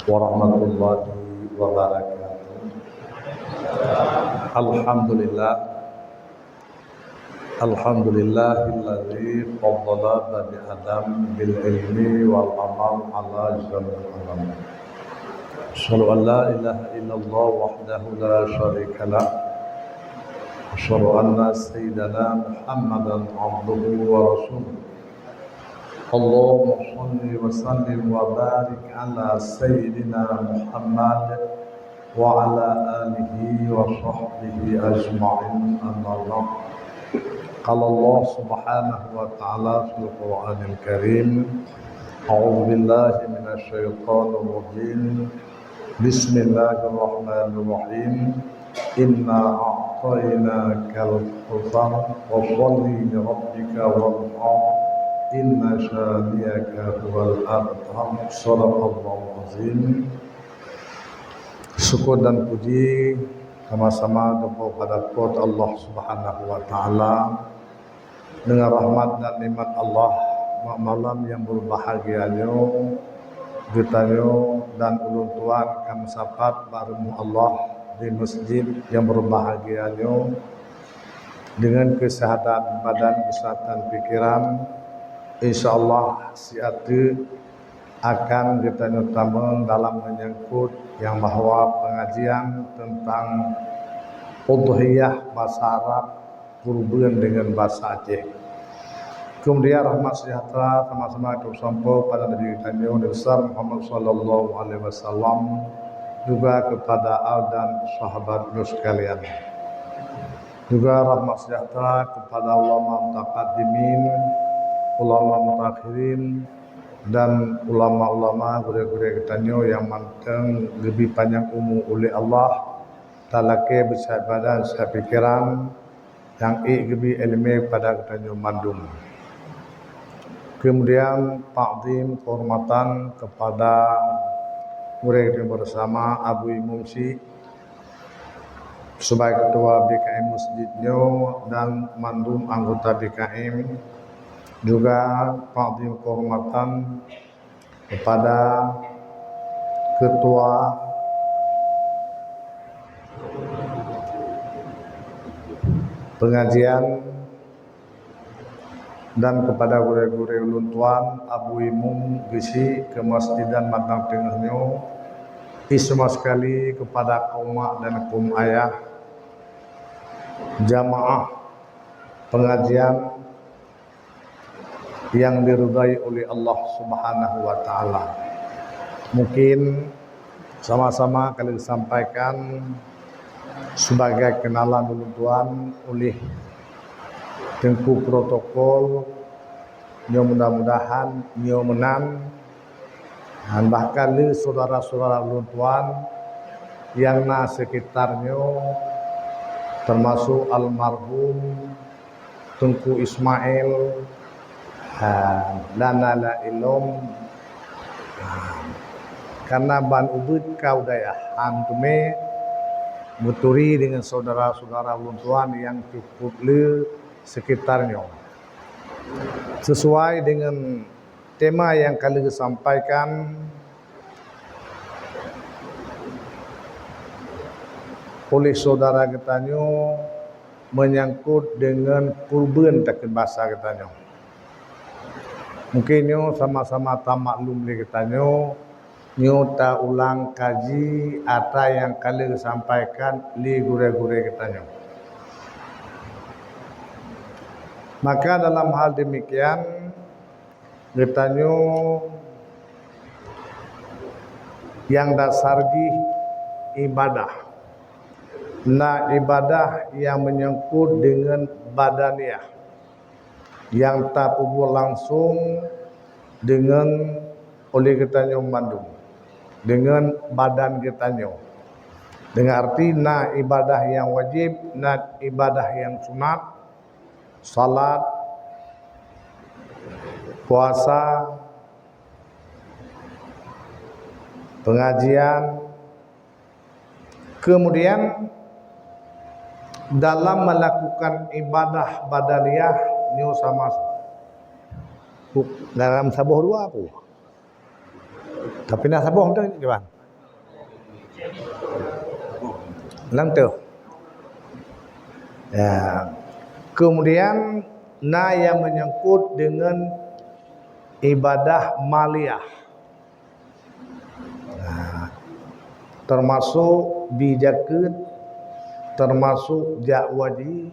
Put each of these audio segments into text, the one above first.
warahmatullahi wabarakatuh. Alhamdulillah, alhamdulillahilladzi faddala bani Adam bil ilmi wal amal ala jamil alam. Asyhadu an la ilaha illallah wahdahu la syarika lah. Asyhadu anna sayyidana Muhammadan abduhu wa rasuluh. Allahumma shalli wa sallim wa barik ala sayyidina Muhammad wa ala alihi wa sahbihi ajma'in, amma ba'd. Qala Allah subhanahu wa ta'ala fil Qur'anil Karim, a'udzu billahi minasy syaithanir rajim. Bismillahirrahmanirrahim. Inna a'tainakal kautsar wa shalli li rabbika wanhar. Inna syani'aka huwal abtar. Shadaqallahu azim. Syukur dan puji sama-sama kepada Allah Subhanahu wa taala. Dengan rahmat dan nikmat Allah, malam yang berbahagianya ditanya dan ulun tuan kami sapat bareng Allah di masjid yang berbahagianya dengan kesehatan badan, kesehatan pikiran. InsyaAllah siatu akan kita nyatakan dalam menyangkut yang bahawa pengajian tentang udhiyah bahasa Arab kurban dengan bahasa Aceh. Kemudian rahmat sejahtera sama-sama tersampau pada Nabi kita Nabi besar Muhammad sallallahu alaihi wasallam, juga kepada al dan sahabat sekalian. Juga rahmat sejahtera kepada ulama mutaqaddimin, ulama mutakhirin, dan ulama-ulama guru-guru kita yang manteng lebih panjang umur oleh Allah, talake besar badan besar pikiran, yang lebih ilmu pada kita mandum. Kemudian takdim kehormatan kepada murid yang bersama Abu Imumsi sebagai ketua BKM masjidnya dan mandum anggota BKM. Juga takdim kehormatan kepada ketua pengajian dan kepada guru-guru ulun tuan Abu Imum Gesi ke Masjidan Madang Tengahnya. Semua sekali kepada kaum mak dan kaum ayah, jamaah pengajian yang diridai oleh Allah Subhanahu wa taala. Mungkin sama-sama kali disampaikan sebagai kenalan dulu tuan oleh tengku protokol yang mudah-mudahan yang menang, dan bahkan li saudara-saudara dulu tuan yang na sekitarnya termasuk almarhum Tengku Ismail dan ala ilom, karena ban ubud kau daya antume muturi dengan saudara-saudara ulun tuan yang cukup le sekitarnya. Sesuai dengan tema yang kali disampaikan, oleh saudara kitanya menyangkut dengan kurban takkan bahasa kitanya. Mungkin nyo sama-sama tak maklum li kitanya, nyo tak ulang kaji apa yang kali disampaikan li gure-gure kitanya. Maka dalam hal demikian kitanya yang dasar di ibadah. Nah, ibadah yang menyangkut dengan badaniah, yang tak pubur langsung dengan oleh kitanya mandum, dengan badan kitanya. Dengan arti na ibadah yang wajib, na ibadah yang sunat, salat, puasa, pengajian. Kemudian dalam melakukan ibadah badaniah ni sama dalam sabuh dua apa? Tapi nak sabuh tu gimana? Lang tu. Ya. Kemudian yang menyangkut dengan ibadah maliyah. Termasuk bijaket, termasuk jak wajib.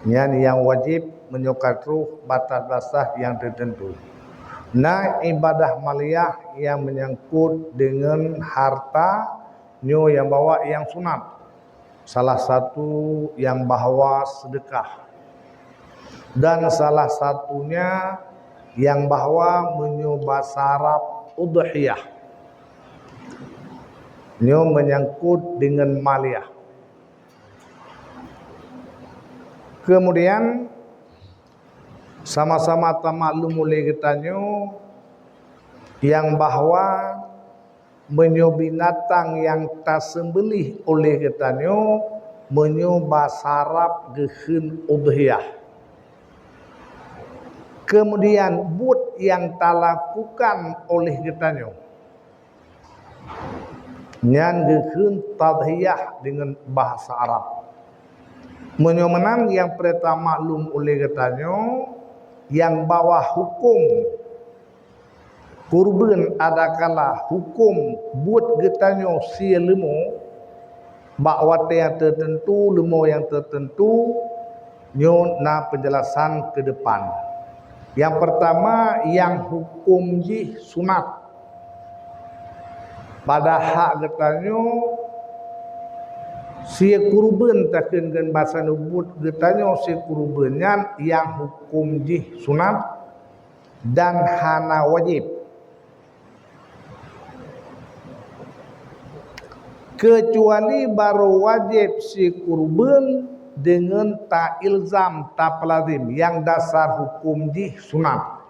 Yang wajib menyukat ruh batas-batas yang tertentu. Ibadah maliyah yang menyangkut dengan harta yang bawa yang sunat. Salah satu yang bahawa sedekah. Dan salah satunya yang bahawa menyoba sarap udhiyah. Menyangkut dengan maliyah. Kemudian sama-sama tamaklum oleh katanya yang bahawa binatang yang tak sembelih oleh katanya menyoba sarap gehen udhiyah. Kemudian but yang tak lakukan oleh katanya yang gehen tadhiyah dengan bahasa Arab. Menang yang pertama maklum oleh katanya yang bawah hukum kurban adakala hukum buat getanyo sia lemo bakwate yang tertentu lemo yang tertentu na penjelasan ke depan. Yang pertama yang hukum jih sunat pada hak getanyo sia kurban takkan dengan bahasa nubut getanyo sia kurbannya yang hukum jih sunat dan hana wajib. Kecuali baru wajib si kurban dengan tak ilzam tak pelazim yang dasar hukum di sunat.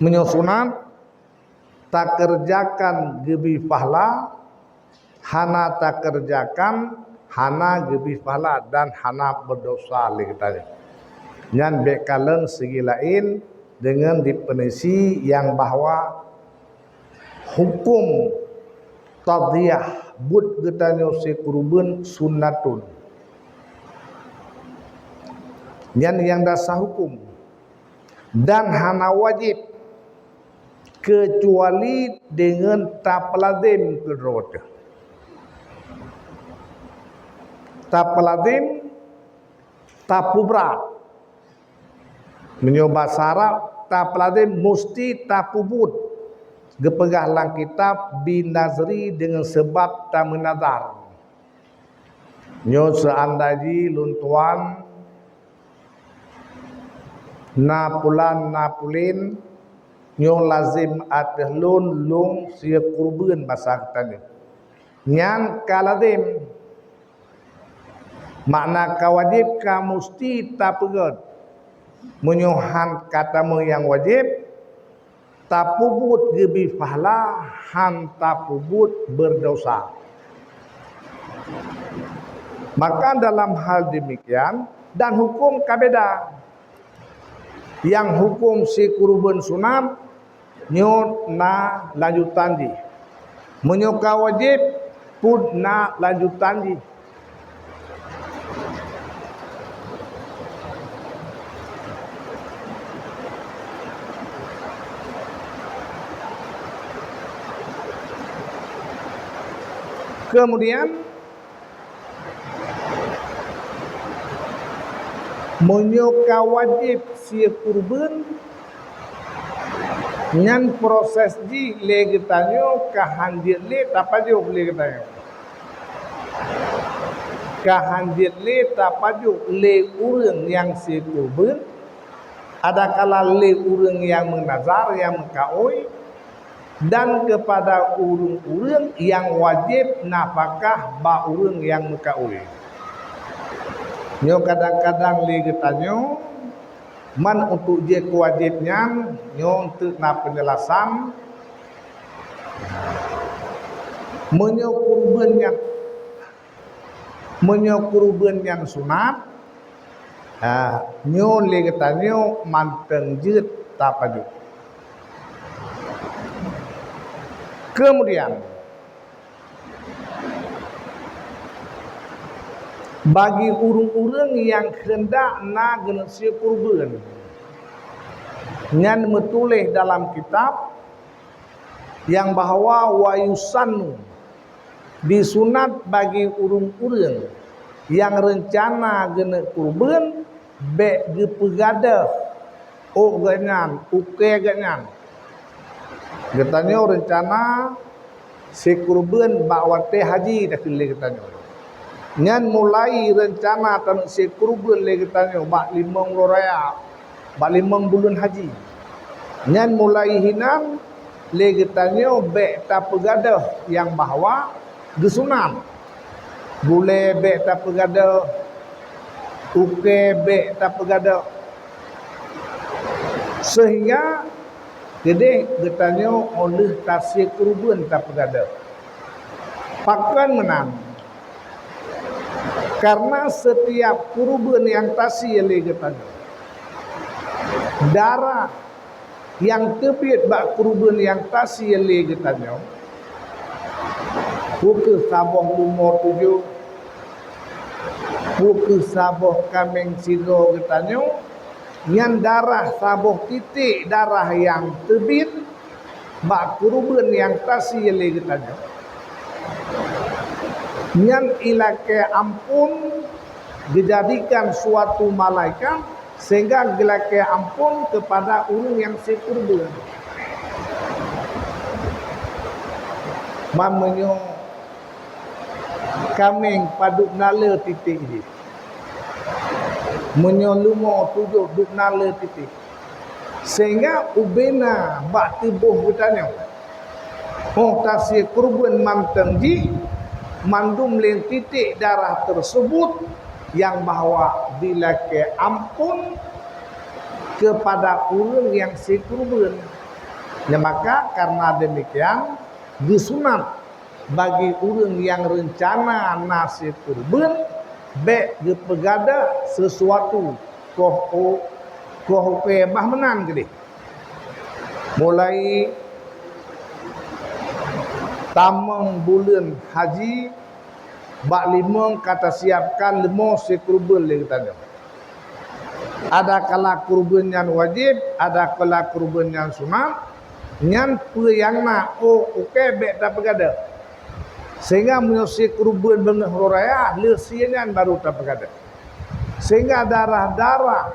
Menyusunat tak kerjakan gebi pahala, hana tak kerjakan hana gebi pahala dan hana berdosa lagi tadi. Yang bekalan segi lain dengan definisi yang bahawa hukum tadhiyah but getanyo si kurban sunnatun. Yang dasar hukum dan hana wajib kecuali dengan tapladem kedrot. Tapladem tapubrat menyoba sarap tapladem mesti tapubut. Gepegah lang kitab binazri dengan sebab tak menazar. Nyo seandaji luntuan napulan napulin nyo lazim atehlun lung sia kurban masa tadi. Nyan kaladim makna kawajib ka musti tak pegat. Menyohan katamu yang wajib tapubut gebi pahala han tapubut berdosa. Maka dalam hal demikian dan hukum kabeda. Yang hukum si kurban sunat nyo na lanjutan di. Menyoka wajib pun na lanjutan di. Kemudian menyoka wajib si kurban nyan proses di legetanyo kahandir le tapajuk legetanyo kahandir le tapajuk le urang yang si kurban ada kala le urang yang menazar yang mengkaoi dan kepada urang-urang yang wajib nafkah ba urang yang mengkaoi. Nyo kadang-kadang legetanyo man untuk je kewajibnya nyo untuk na penjelasan menyo kurban yang sunat nyo legetanyo manteng jet tapajuk. Kemudian bagi urang-urang yang hendak nak genesia kurban, nyan metulis dalam kitab yang bahawa wayusannu disunat bagi urang-urang yang rencana gena kurban be gepegada ganyan uke ganyan getanyo rencana si kurban bakwate haji dah kele getanyo nyan mulai rencana tan si kurban le getanyo bak 5 raya bak 5 bulan haji nyan mulai hinam le getanyo be ta pegada yang bahawa gesunam boleh be ta pegada uke be ta pegada sehingga gede getanyo oleh tasik kurban ta pegada pakan menang karena setiap kurban yang tasik le getanyo darah yang terbit bak kurban yang tasik le getanyo buku saboh umur 7 buku saboh kambing sigo getanyo yang darah saboh titik darah yang terbit bak kurban yang tasik le getanyo yang ilake ampun dijadikan suatu malaikat sehingga ilake ampun kepada orang yang sekurban mamanya kambing paduk nala titik ni menyolumo 7 duk nala titik sehingga ubena bak tibuh getanyo tasik kurban manteng ji mandum len titik darah tersebut yang bahawa dilake ampun kepada orang yang sekurban maka karena demikian disunat bagi orang yang rencana nasib kurban be gepegada sesuatu koh bah menan gede mulai tamang bulan haji bak 5 kata siapkan 5 sekurban le kita ada kala kurban yang wajib ada kala kurban yang sunat nyan pe yang nak oke be ta pegada sehingga menyusi kurban bengah raya lesian baru ta pegada sehingga darah-darah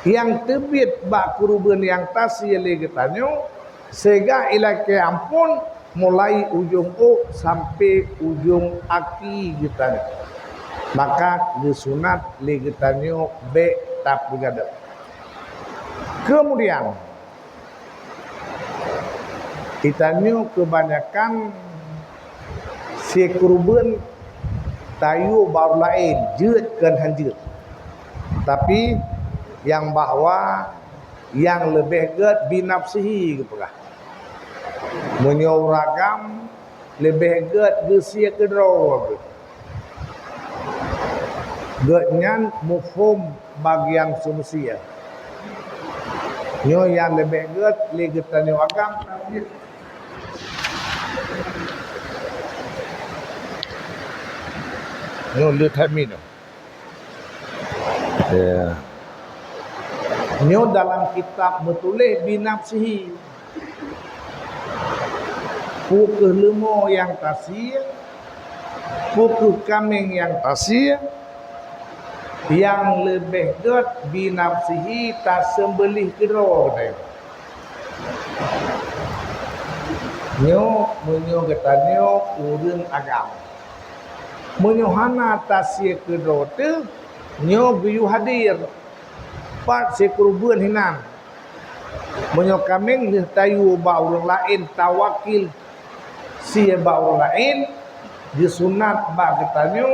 yang terbit bak kurban yang tasik le getanyo sehingga ilake ampun mulai ujung sampai ujung aki getanyo maka disunat le getanyo be ta pegada kemudian itanyo kebanyakan si kurban tayu baru lain jeut kan hanjeut tapi yang bahawa yang lebih get binafsihi gitu kah menyoragam lebih get gesia kedro getnya mufhum bagian semestinya nyo yang lebih get legetan yo agam nyo le tamin ya nyo dalam kitab betulis binafsihi pukul lemo yang tasir pukul kambing yang tasir yang lebih get binafsihi tak sembelih kedua nyo menyo getanyo urang agam menyo hana tasir kedua tu nyo biu hadir part sekurban hinam menyo kambing dia tayu ba urang lain tawakil si ba urang lain disunat ba getanyo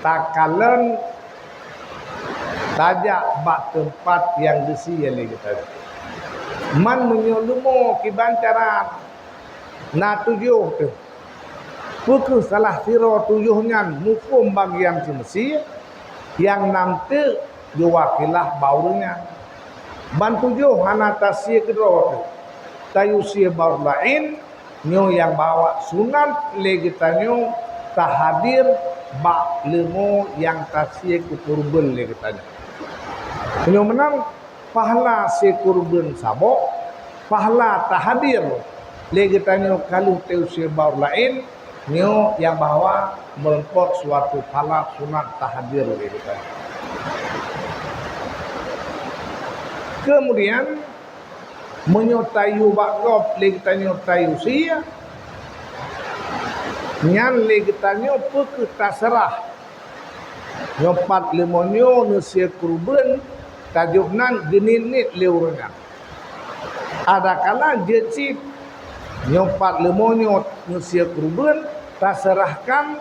takalan tajak bak tempat yang disia lagi tadi. Man menyolumo kibancaran na tujuh tu. Pukul salah siro tujuhnya mukum bagian semesi yang nanti diwakilah baunya. Ban tujuh hana tasih kedua tu. Tayu sia baur lain nyo yang bawa sunat lagi tanyo tahadir bak lemo yang tasye ku kurban lagi tanyo. Nyo menang pahala se kurban sabok, pahala tahadir lagi tanyo kalau teu sebar lain nyo yang bawa melempot suatu pahala sunat tahadir lagi tanyo. Kemudian menyotayu bakop lagi tanyo tayu sia nyan lagi tanyo peke taserah nyopat lemonyo nusia kurban tajuknan geninit leurengan ada kala jecip nyopat lemonyo nusia kurban taserahkan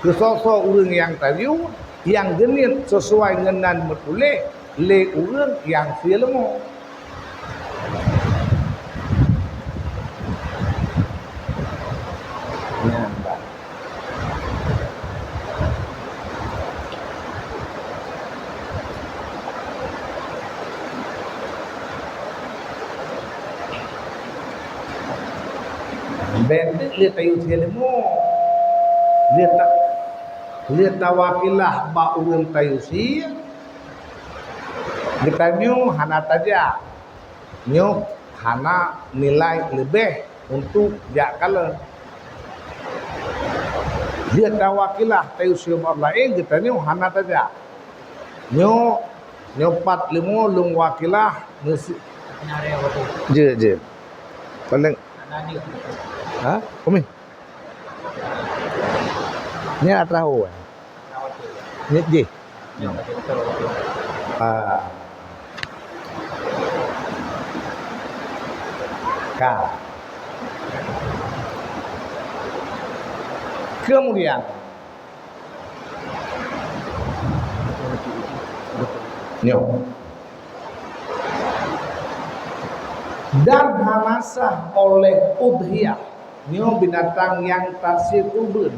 ke sosok urang yang tayu yang genit sesuai dengan metuleh le urang yang sia lemo. Bendik dia tayu selemo dia tawakilah ba urang tayu si kita nyu hana taja nyu hana nilai lebih untuk jak kala dia tawakilah tayu sebar lain kita nyu hana taja nyu nyopat lemo lung wakilah je paling ha kami ni atrahu ni je ka kemudian nyo dan hanasah oleh udhiyah nyo binatang yang tasir kurban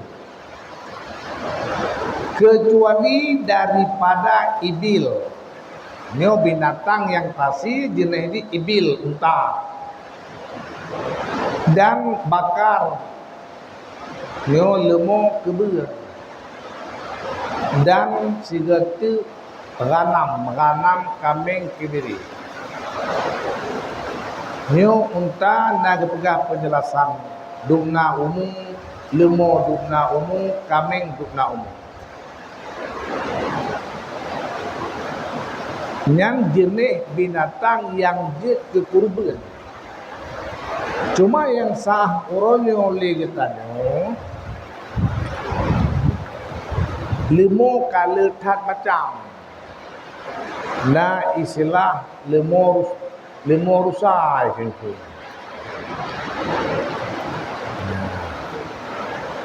kecuali daripada ibil nyo binatang yang tasir jenis ini ibil unta dan bakar nyo lemo kebir dan sigatu ranam kambing kebiri nyo unta nak pegah penjelasan dukna umum lemo dukna umum kambing dukna umum yang jenis binatang yang jid ke kurban cuma yang sah uronyo lagi tanyo lemo kala tat macam na istilah lemo rusai gitu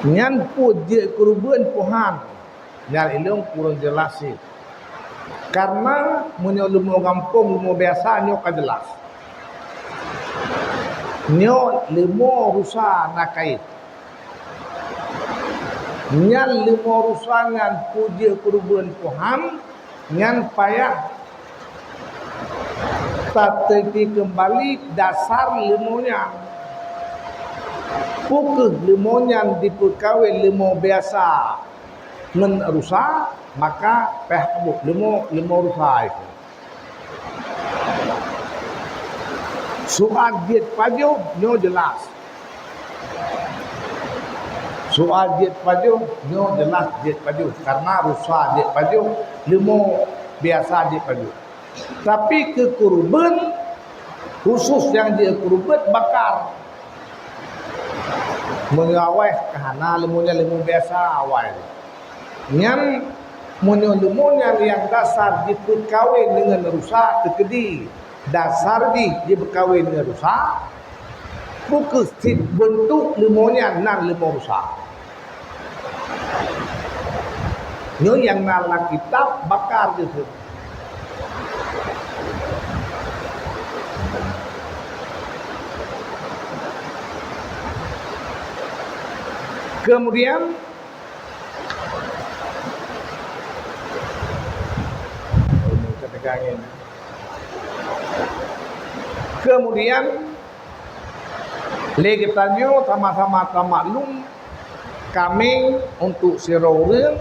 nyan pu je kurban puhan nyan ilung kurang jelas sih karena munyo lemo kampung lemo biasa nyo ka jelas nyo lemo rusa nakait nyan lemo rusa ngan puji kurban puhan ngan payah tateti kembali dasar lemonya pukul lemonya dipekawe lemo biasa ngan rusa maka peh lemo rusa itu soal diet pajo nyo jelas soal diet pajo nyo jelas diet pajo karena rusa diet pajo lemo biasa diet pajo tapi ke kurban khusus yang dia kurban bakar mengawai kahana lemonya lemo biasa awal nyan munyo lemonya yang dasar dikawin dengan rusa tekedi dasar dia berkawin dengan rusa bukan bentuk lemonya nan lemo rusa nyo yang nala kitab bakar gitu kemudian Lagi tanya sama-sama maklum kambing untuk siroreng,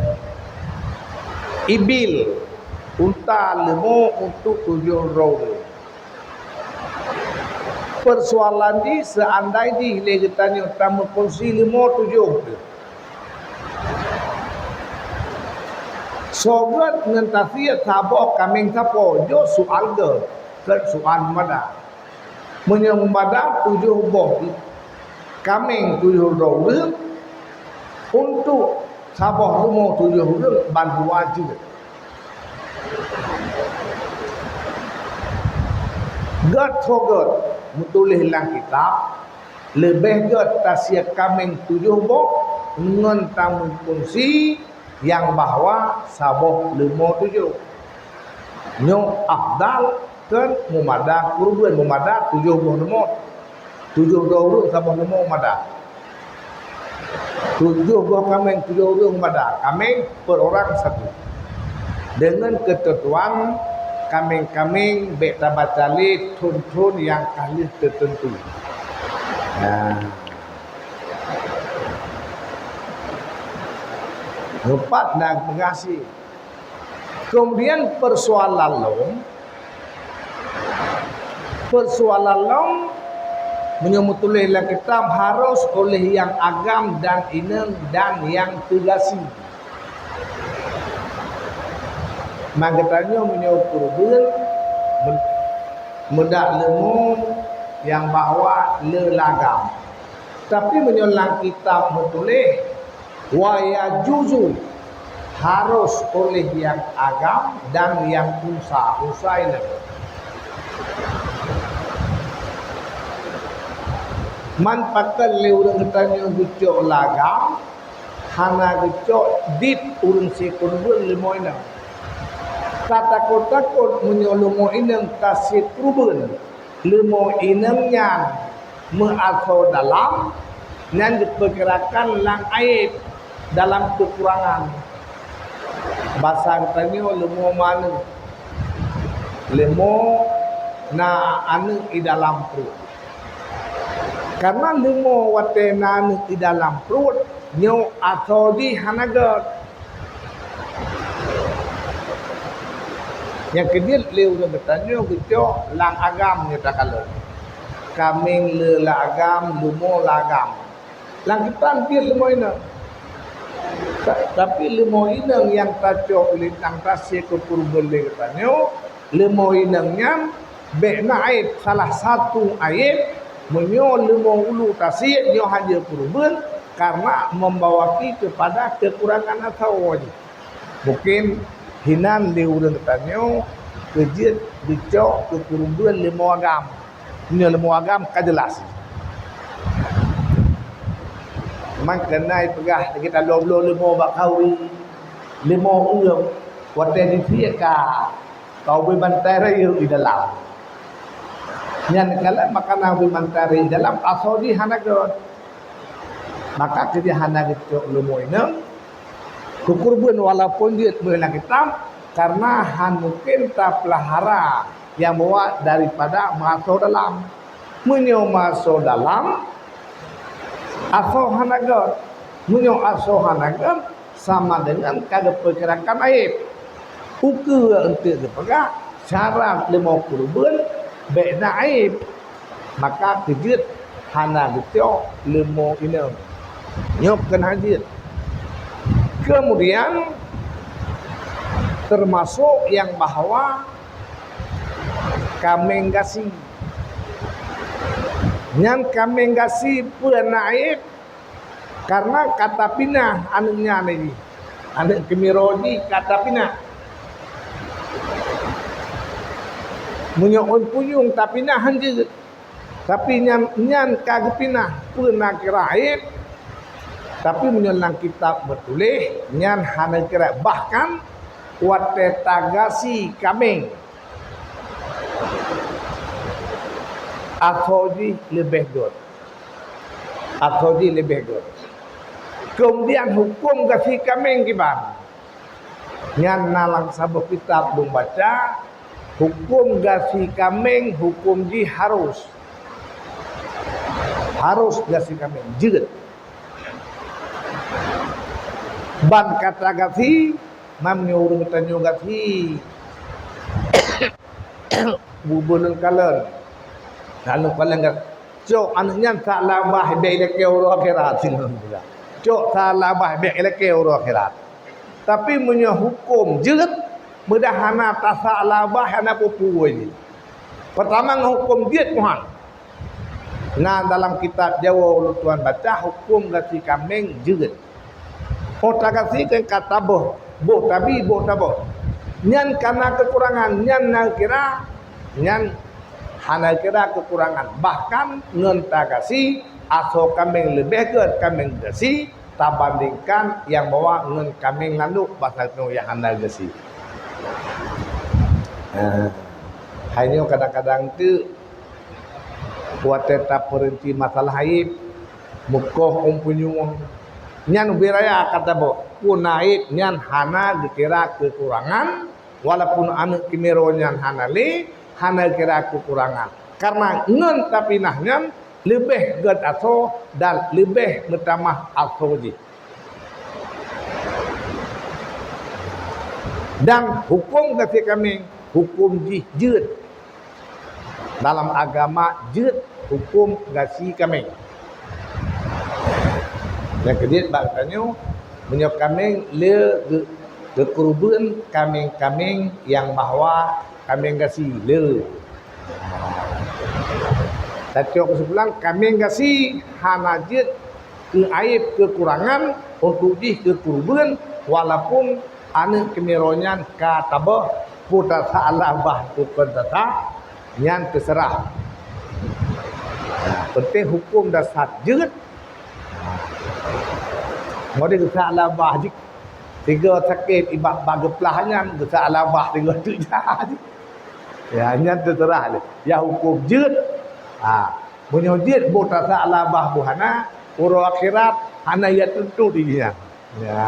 ibil unta lembu untuk 7 roreng. Persoalan di seandainya di lagi tanya tamu kursi 5-7. Sobat dengan tafiat tabok kambing tapo jo soal ke soal mana. Menyang mada 7 boh kambing 7 roreng untuk sabah rumah 7 roreng bantu wajib. God forgot mutulis lang kitab lebih god tasiat kambing 7 boh dengan tamu kursi yang bahwa sabah 5-7 nyong afdal kan mumada kurban mumada 7 boh 7 roreng sabah 5 mada 7 buah kambing 7 roreng mada kambing per orang 1 dengan ketentuan kambing-kambing bek tabatali tun-tun yang kali tertentu. Nah, empat dan mengasih. Kemudian persoalan long menyebutulih kitab harus oleh yang agam dan inem dan yang tegasi. Makanya menyebutulih medak lemu yang bawa lelagam. Tapi menyolang kitab betulih waya juzu harus oleh yang agam dan yang usaha ini. Man pakai lewat ketanya gucok lagam, hana gucok dit urun sekon limoina. Takut menyolongo inang tasik ruben, limo inangnya mengasau dalam, dan diperkirakan lang aib dalam kekurangan. Bahasa katanya limo mana? Limo na anu di dalam perut. Karena limo watena anu di dalam perut, nyo atau di hanagat. Yang kedua leu bertanya gitu lang agam kita kalau kambing le la agam lumo la agam lang kita dia semua ini tapi limo inang yang taco lintang tasye ke kurban le katanya limo inangnya be naib salah satu aib menyo limo ulu tasye nyo hanya kurban karena membawaki kepada kekurangan atau wajib mungkin hinan liuran katanya kejit dicok kekurungan 5 agam ini 5 agam kajelas maknai pegah kita lo 5 bakawi 5 uang wate di fiaka kau berbantai rayu di dalam yang kalau makanan berbantai rayu di dalam asal di hanagot maka jadi hanagot 5 ini kekurban walaupun dia mengenai kitab karena mungkin tak pelahara yang bawa daripada masuk dalam menyo masuk dalam asal hanagat menyo asal hanagat sama dengan kagak perkirakan aib ukur untuk dipegang syarat 5 kurban beda aib maka kejut hanagat 5 ini nyopkan hadir. Kemudian termasuk yang bahwa kambing gasi. Yang kambing gasi penaib karena kata pinah anunya ini. Anu kemiroji kata pinah. Menyokon puyung tapi nah hanjir. Tapi nyan kagak pinah pernah kiraib. Tapi menyolang kitab bertulis nyan hana kira bahkan wate tagasi kambing athoji lebih god kemudian hukum gasi kambing gimana nyan nalang sabuk kitab dong baca hukum gasi kambing hukum ji harus harus gasi kambing jeut. Ban kata gasi mam nyurung tanyo gasi bubulun kalen lalu kalen gat cok anaknya tak labah be leke uro akhirat silun juga cok tak labah be leke uro akhirat tapi punya hukum jeut mudahana tak labah ana pupu ini pertama hukum jeut Tuhan. Nah dalam kitab Jawa ulu Tuhan baca hukum gasi kambing jeut kota gasi kan kata boh tapi boh tabo nyan karena kekurangan nyan nak kira nyan hana kira kekurangan bahkan ngenta kasih atau kambing lebih ke kambing gasi tak bandingkan yang bawa ngen kambing lalu bahkan tu yang hana gasi. Hanya kadang-kadang tu buat tetap berhenti masalah haib mukoh umpunyung nyan ubiraya kata bo pun naib nyan hana dikira kekurangan walaupun anu kimero nyan hana le hana kira kekurangan karena ngen tapi nahnya lebih gad aso dan lebih bertambah asoji dan hukum kasih kami hukum jeut dalam agama jeut hukum kasih kami yang kedua bahkannya menyok kambing le kekurban kambing-kambing yang bahwa kambing gasi le. Tapi kesimpulan kambing gasi hana jeut ke aib kekurangan untuk di kekurban walaupun anu kemironyan ka tabah puta salah bah tukun tata yang terserah. Penting hukum dasar jeut Mode kita alabah dik. Tiga sakit ibak bagepelahnya kita alabah tiga tu jadi. Ya hanya terserah le. Ya hukum jeut. Punya jeut bota sa alabah buhana uro akhirat hana ya tentu dia. Ya.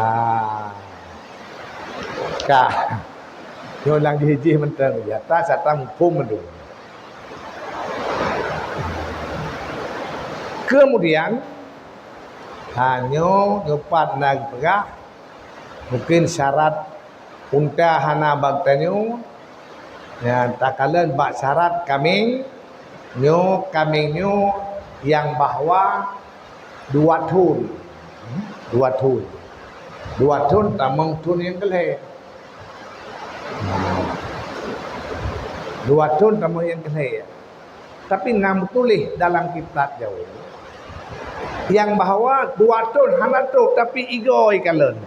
Ka. Yo lang dihiji mentang ya ta sata hukum mendu. Kemudian hanya nyopat nak pegah mungkin syarat unta hana bagtanyo ya takalan bak syarat kambing nyo yang bahwa dua tun tamang tun yang keleh dua tun tamang yang keleh tapi ngam tulis dalam kitab Jawa yang bahwa dua ton hana tu tapi igoi kalen.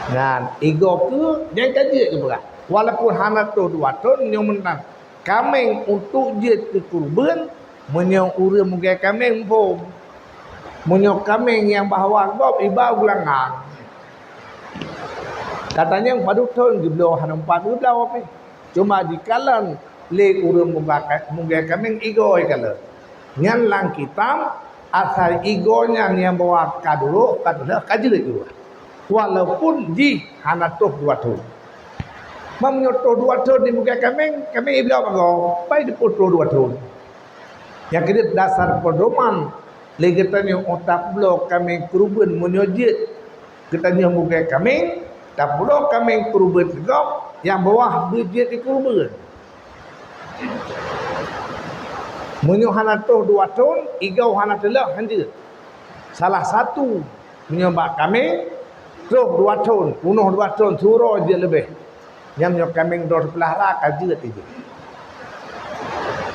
Nah, ego tu yang kaji ke berat. Walaupun hana tu dua ton yang menang. Kambing untuk jeut ke kurban menyong ura mugai kambing pun. Menyong kambing yang bahwa gob iba ulangan. Katanya padu ton di belah hana 4 belah apa. Cuma di kalan le ura mugai kambing igoi kalen. Nyan lang kitab asal egonya yang bawa kadulu kajelit juga. Walaupun di hana tuh dua tu. Menyoto dua tu di muka kami iblau bago, pai di potro dua tu. Yang kedua dasar pedoman legetanya otak blok kami kurban menyojit ketanya muka kami tak blok kami kurban tegak yang bawah budget di kurban. Menyo hana toh 2 ton, igau hana telah hanja. Salah satu menyebab kami toh 2 ton, punuh 2 ton, suruh je lebih. Yang menyok kambing dor pelahara kajeut itu.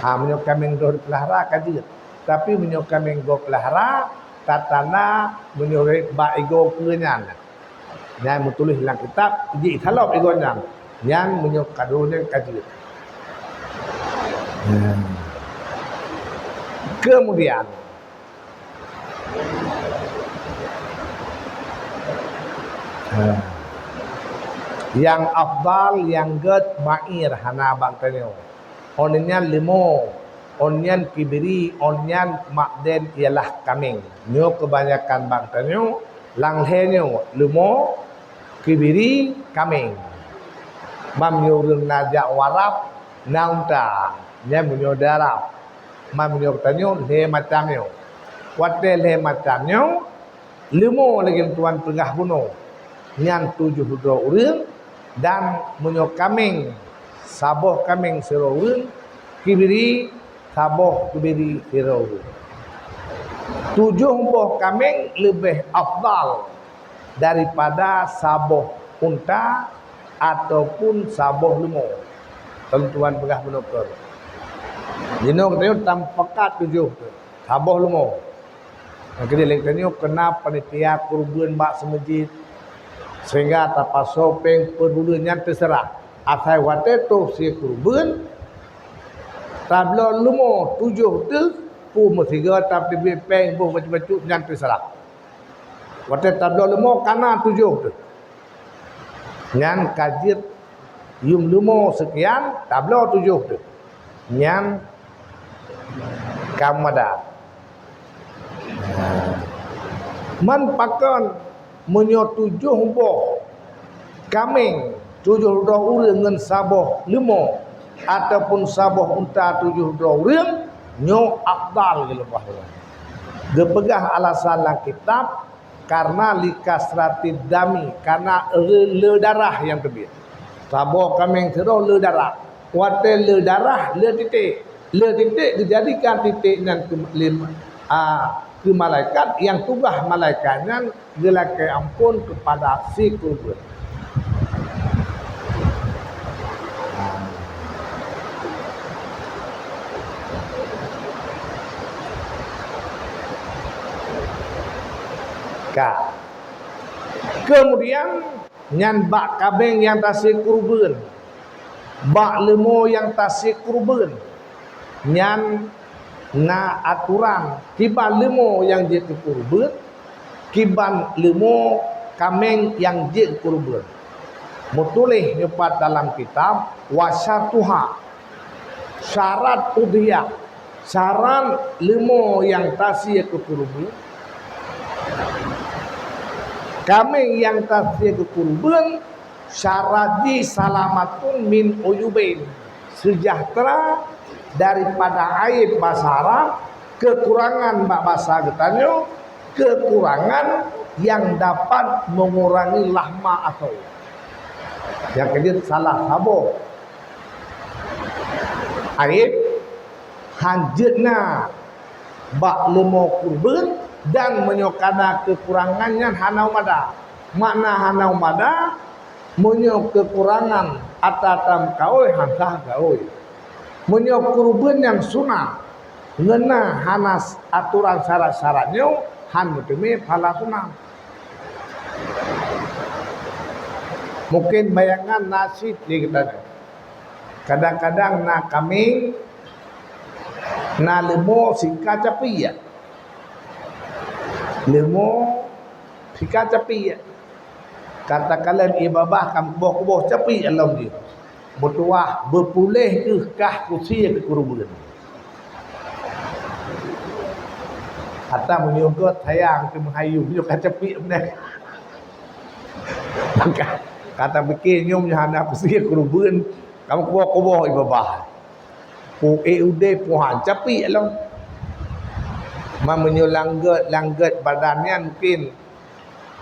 Menyok kambing dor pelahara kajeut. Tapi menyok kambing go pelahara tatana menyore ba ego kenyan. Yang menulis dalam kitab ji salop egonya. Yang menyok kadone kajeut. Kemudian yang afdal yang ged mair hana bangtanyo onyan limo onyan kibiri onyan makden ialah kambing nyo kebanyakan bangtanyo langhenyo limo kibiri kambing mam nyurung najak warap naunta nya menyo darap Mamnyo tanyo le macamnya. Wate le macamnya limo lagi tuan pengah bunuh. Nyan 72 orang dan menyo kaming saboh kaming 0 orang kibiri saboh kibiri 0 orang. 70 kaming lebih afdal daripada saboh unta ataupun saboh lemur. Tuan pegah menukar. Jino katanya tampekat 7 saboh lemur. Jadi katanya kena panitia kurban mak semajid sehingga tapas sopeng perbulannya terserah. Asal wate tu si kurban tablo lemur 7 tu pu mesiga tapi peng bu macam-macam yang terserah. Wate tablo lemur kana 7 tu. Nyan kajit yum lumo sekian tablo 7 tu. Nyan kamada. Man pakan menyo 7 boh kaming 7 orang dengan saboh limo ataupun saboh unta 7 orang nyo afdal lepas tu. Gepegah alasan lang kitab karena likasratid dami, karena le darah yang terbit. Saboh kambing seroh le darah. Wate le darah, le titik. Le titik dijadikan titik dan ke malaikat yang tugas malaikatnya gelakai ampun kepada si kurban. Kemudian nyan bak kabeng yang tasik kurban, bak lemo yang tasik kurban, nyan na aturan kiban lemo yang jadi kurban, kiban lemo kameng yang jadi kurban. Mutulih nyepat dalam kitab wasyatuha syarat udhiyah, syarat lemo yang tasik kurban. Kami yang tasih ke kurban syaradi salamatun min uyubin, sejahtera daripada aib bahasa Arab, kekurangan bahasa getanyo, kekurangan yang dapat mengurangi lahma atau yang kedua salah saboh aib hanjetna bak lemo kurban dan menyokana kekurangannya hanau mada. Makna hanau mada menyok kekurangan atatam kaoi hansah kaoi. Menyok kurban yang sunat ngena hanas aturan syarat-syaratnya han beteme pala sunat. Mungkin bayangan nasi di kita. Kadang-kadang na kami na lemo singka capia. Lemo sika capi katakanlah ibabah kam boh capi alam dia bertuah berpulih ke kah kursi ke kurban hatta menyugut sayang ke menghayu nyuk capi benar maka kata bikin nyum hana kursi kurban kamu kuboh ibabah pu eude puhan capi alam menyo langgat badannya mungkin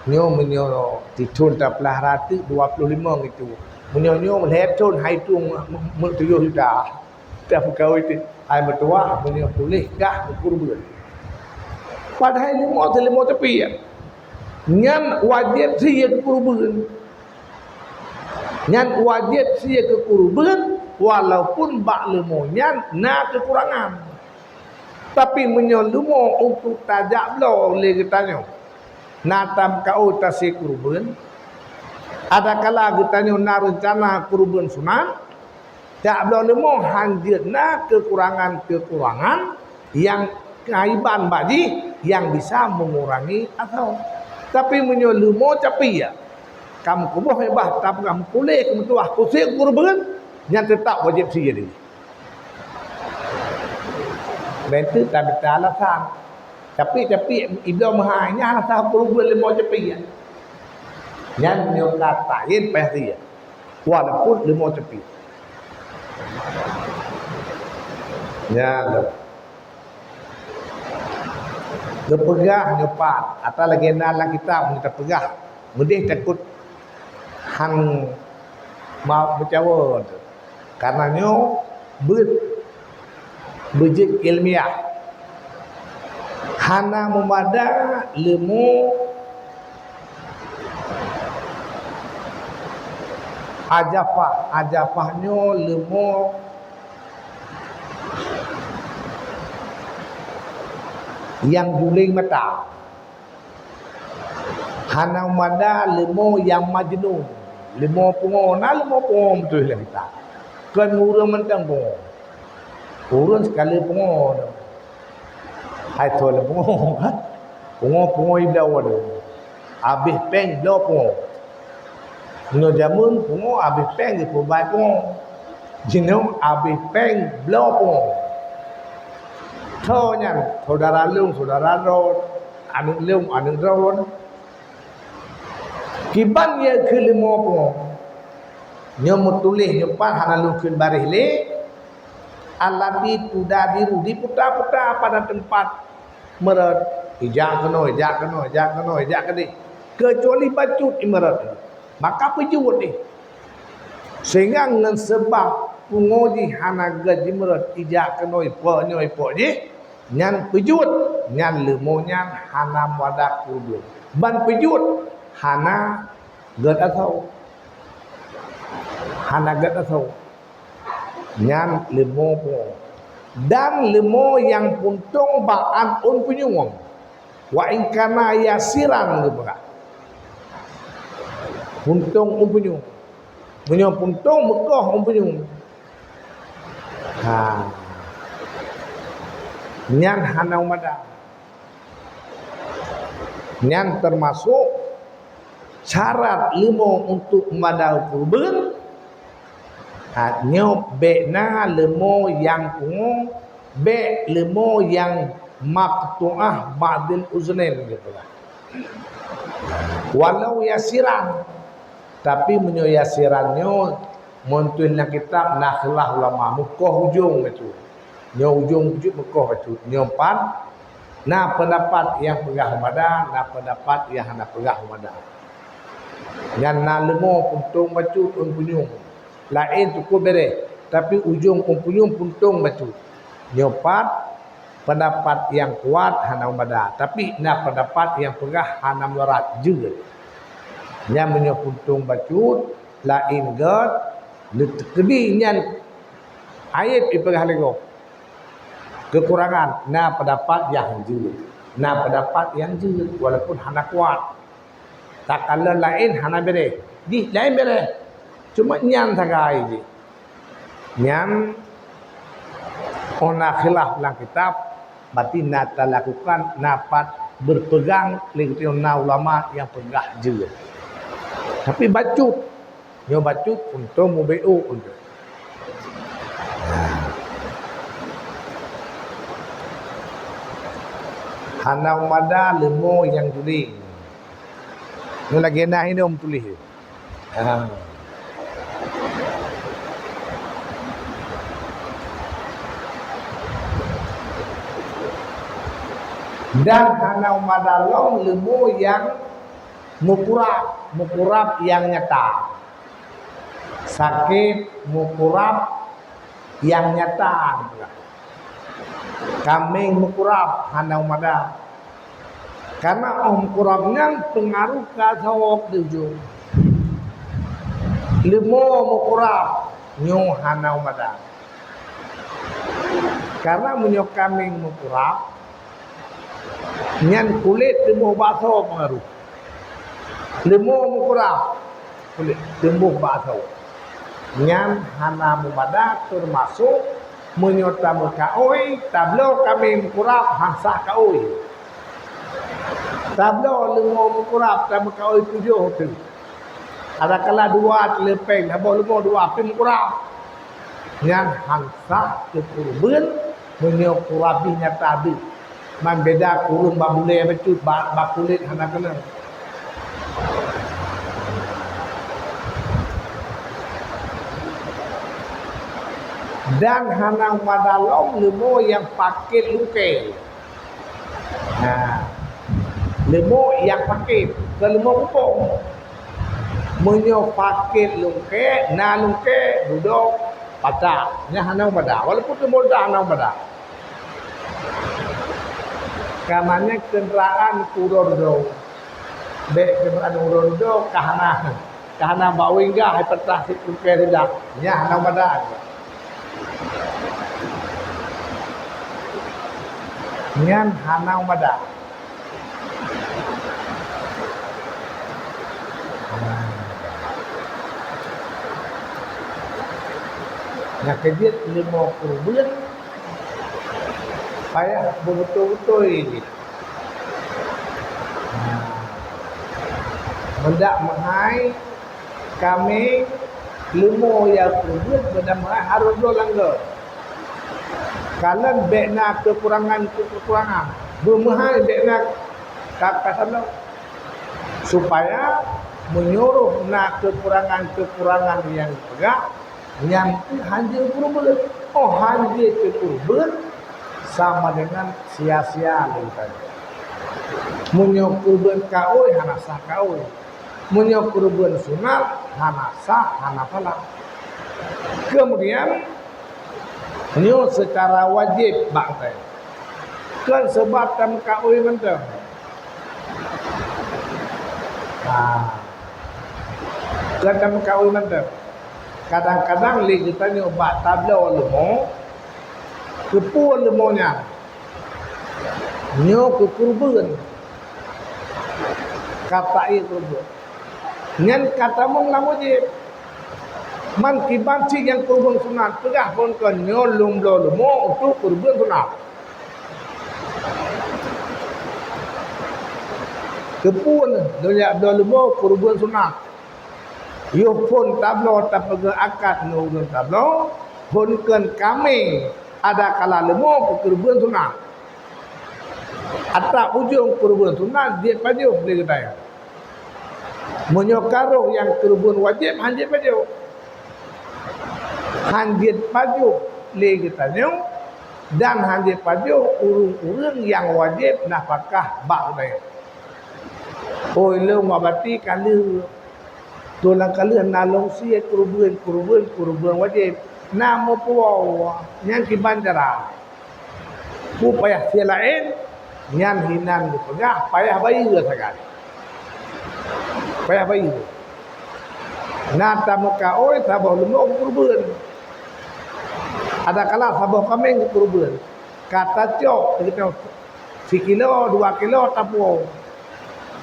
menyo ditun tak belah rata 25 gitu. Menyo melihatun hai tu mertujuh juta. Tak pegawai itu hai mertua menyo boleh kah kurban. Padahal limo tepi ya. Nyan wajib sia ke kurban. Nyan wajib sia ke kurban walaupun bak limo nyan na kekurangan. Tapi menyolumo untuk tajak lo oleh getanya. Natam kau tasik kurban. Ada kala getanya na rencana kurban sunat. Tak boleh lemo hanjirna kekurangan-kekurangan yang kaiban badi yang bisa mengurangi atau. Tapi menyolumo capi ya. Kamu kubuh hebah tapi kamu boleh kamu tuah kusik kurban yang tetap wajib sia dia. Bentuk tak betul alasan. Tapi iblis mahanya alasan kurban lemo cepi ya. Yang nyokatain pasti ya. Walaupun lemo cepi. Ya. Gepegah nyopat atau legenda dalam kitab kita pegah mudih takut hang mau bercawa tu. Karena nyo berjik ilmiah hana memada lemu ajapahnya lemu yang guling mata hana memada lemu yang majnun lemu pungo na lemu pungo betul lah kita kan urang mentang pungo urang sekali pungo hai tu lah pungo kan pungo iblau ada habis peng blau pungo no jamun pungo habis peng di pubai pungo jinong habis peng blau pungo thơ nha saudara lung saudara ron anu lung anu ron kiban ye ke limo pungo nyo mutulih nyo pan hana lu kun barih le alati tudadiru diputar-putar pada tempat meret ijak keno kedi kecuali bacut imarat maka pejut ni sehingga ngan sebab pungoji hana gaji meret ijak keno ipo je nyan pejut nyan lemo nyan hana wadak kudu ban pejut hana gad atau nyan lemo po dan lemo yang puntung baan un punyung wa ingkana yasiran gitu kan puntung un punyung puntung mekoh un punyung ha nyan hanau mada nyan termasuk syarat limo untuk madau kurban nyo be na lemo yang pungo be lemo yang maqtu'ah ba'dil uznain gitu lah walau yasiran tapi menyo yasirannya montuin na kitab nakhlah ulama mukoh ujung itu nyo ujung pujuk mukoh itu nyo pan na pendapat yang pegah humada na pendapat yang hana pegah humada yang na lemo puntung bacut un punyung lain cukup bere tapi ujung umpunyung puntung bacut nyopat pendapat yang kuat hana umada tapi na pendapat yang pegah hana murat juga yang menyopuntung bacut lain god letekedi nyan ayat ipegah lego kekurangan na pendapat yang juga walaupun hana kuat tak kala lain hana bere di lain bere cuma nyan tagai je nyan ona khilaf dalam kitab berarti nata lakukan napat berpegang lingkungan ulama yang pegah juga tapi bacut nyo bacut untuk mubiu untuk hana umada lemo yang tulis ni lagi nah ini tulis dan hana umadalong lemu yang mukurab yang nyata sakit mukurab yang nyata kambing mukurab hana umada karena mukurabnya pengaruh ke sawok di ujung lemu mukurab nyo hana umada karena menyok kambing mukurab nyan kulit lembuh bakso pengaruh lembuh mukurab kulit lembuh bakso nyan hana mumada termasuk menyota mekaoi tablo kami mukurab hangsa kaoi tablo lembuh mukurab tam kaoi tujuh tu ada kala dua lepeng abo lembuh dua pin mukurab nyan hangsa kekurban menyokurabi nyata bi man beda kurung babule becut bak kulit hana kena dan hana madalong lemo yang pakai luke nah Lemuk yang pakit ke lemuk kupung. Menyo pakit lungke, na lungke duduk pada. Nya hanau pada. Walaupun tu mudah hanau pada. Kamanya kenderaan kurondo. Dek kenderaan kurondo kahana bawingga hai petah si lungke tidak. Nya hanau pada. Nyan hanau pada. Yang kejut 50 bulan payah betul-betul ini. Mendak mahai kami lemo yang berbuat benda mahai harus do langgar. Kalau bekna kekurangan bermahai bekna kata supaya menyuruh nak kekurangan yang tegak yang hanya kurban. Oh hanya kurban sama dengan sia-sia lagi. Munyo kurban kaoi hana sah kaoi. Munyo kurban sunat hana sah hana pala. Kemudian nyo secara wajib bangkai. Kan sebab tam kaoi mentang. Kadang kaoi mentang. Kadang-kadang li kita ni ubat tabla lemo kepu lemonya nyo ke kurban kata kurban nyan kata mong la wajib man kibanci yang kurban sunat pegah pun kan nyo lumlo lemo untuk kurban sunat kepu donya do lemo kurban sunat. Yo pun tablo tapaga akad nurun tablo pun kan kami ada kala lemo kurban sunat. Atak ujung kurban sunat dia paju boleh kata. Menyokaro yang kurban wajib hanjit paju. Hanjit paju le katanya dan hanjit paju urung-urung yang wajib nafkah bak dia. Oh lu mabati kali tulang kalian nalong siya kurban wajib namo puaw nyan kibandara pu payah sia lain nyan hinan dipegah payah bayi sagan payah bayi nata muka oi sabah lumok kurban ada kala sabah kambing kurban kata cok kita sekilo 2 kilo tapu.